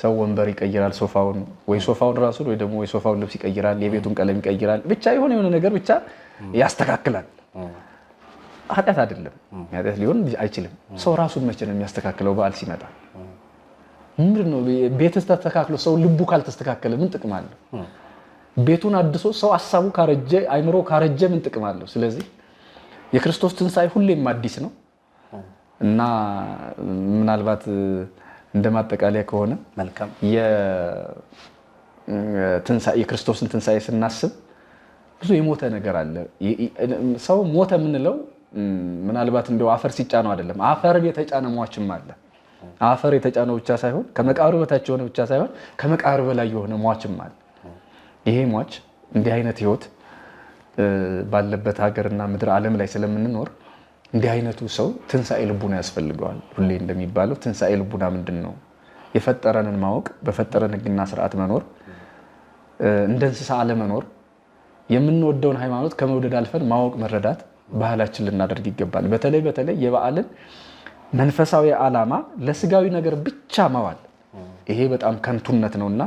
ሰው ወንበር ይቀይራል፣ ሶፋውን ራሱን ወይ ደግሞ የሶፋውን ልብስ ይቀይራል፣ የቤቱን ቀለም ይቀይራል፣ ብቻ የሆነ ነገር ብቻ ያስተካክላል። ኃጢአት አይደለም፣ ኃጢአት ሊሆን አይችልም። ሰው ራሱን መቼ ነው የሚያስተካክለው? በዓል ሲመጣ ምንድነው? ቤትስ ተስተካክሎ ሰው ልቡ ካልተስተካከለ ምን ጥቅም አለው? ቤቱን አድሶ ሰው ሐሳቡ ካረጀ አይምሮ ካረጀ ምን ጥቅም አለው? ስለዚህ የክርስቶስ ትንሣኤ ሁሌም አዲስ ነው እና ምናልባት እንደማጠቃለያ ከሆነ መልካም የክርስቶስን ትንሣኤ ስናስብ ብዙ የሞተ ነገር አለ። ሰው ሞተ የምንለው ምናልባት እንደው አፈር ሲጫነው አይደለም። አፈርን የተጫነ ሟችም አለ። አፈር የተጫነው ብቻ ሳይሆን ከመቃብር በታች የሆነ ብቻ ሳይሆን ከመቃብር በላይ የሆነ ሟችም አለ። ይሄ ሟች እንዲህ አይነት ህይወት ባለበት ሀገርና ምድር ዓለም ላይ ስለምንኖር እንዲህ አይነቱ ሰው ትንሣኤ ልቡና ያስፈልገዋል። ሁሌ እንደሚባለው ትንሣኤ ልቡና ምንድነው? የፈጠረንን ማወቅ፣ በፈጠረን ህግና ስርዓት መኖር፣ እንደ እንስሳ አለመኖር፣ የምንወደውን ሃይማኖት ከመውደድ አልፈን ማወቅ መረዳት ባህላችን ልናደርግ ይገባል። በተለይ የበዓልን መንፈሳዊ ዓላማ ለስጋዊ ነገር ብቻ ማዋል ይሄ በጣም ከንቱነት ነውና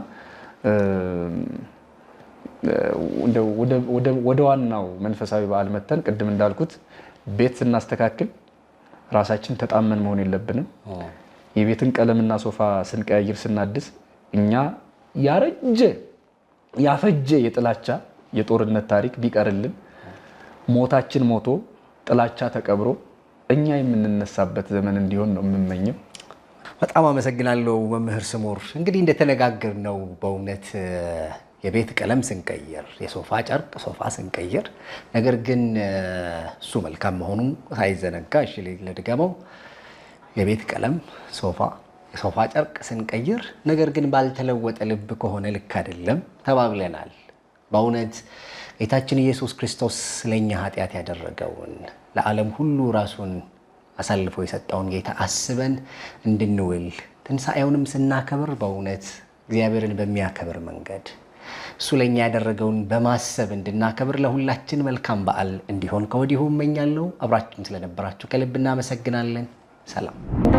ወደ ዋናው መንፈሳዊ በዓል መተን ቅድም እንዳልኩት ቤት ስናስተካክል ራሳችን ተጣመን መሆን የለብንም። የቤትን ቀለምና ሶፋ ስንቀያይር ስናድስ እኛ ያፈጀ የጥላቻ የጦርነት ታሪክ ቢቀርልን ሞታችን ሞቶ ጥላቻ ተቀብሮ እኛ የምንነሳበት ዘመን እንዲሆን ነው የምመኘው። በጣም አመሰግናለሁ መምህር ስሙር። እንግዲህ እንደተነጋገርነው በእውነት የቤት ቀለም ስንቀይር የሶፋ ጨርቅ ሶፋ ስንቀይር ነገር ግን እሱ መልካም መሆኑ ሳይዘነጋ እሺ ለድገመው የቤት ቀለም ሶፋ ጨርቅ ስንቀይር ነገር ግን ባልተለወጠ ልብ ከሆነ ልክ አይደለም ተባብለናል። በእውነት ጌታችን ኢየሱስ ክርስቶስ ስለኛ ኃጢያት ያደረገውን ለዓለም ሁሉ ራሱን አሳልፎ የሰጠውን ጌታ አስበን እንድንውል ትንሣኤውንም ስናከብር በእውነት እግዚአብሔርን በሚያከብር መንገድ እሱ ለኛ ያደረገውን በማሰብ እንድናከብር ለሁላችን መልካም በዓል እንዲሆን ከወዲሁ እመኛለሁ። አብራችሁን ስለነበራችሁ ከልብ እናመሰግናለን። ሰላም።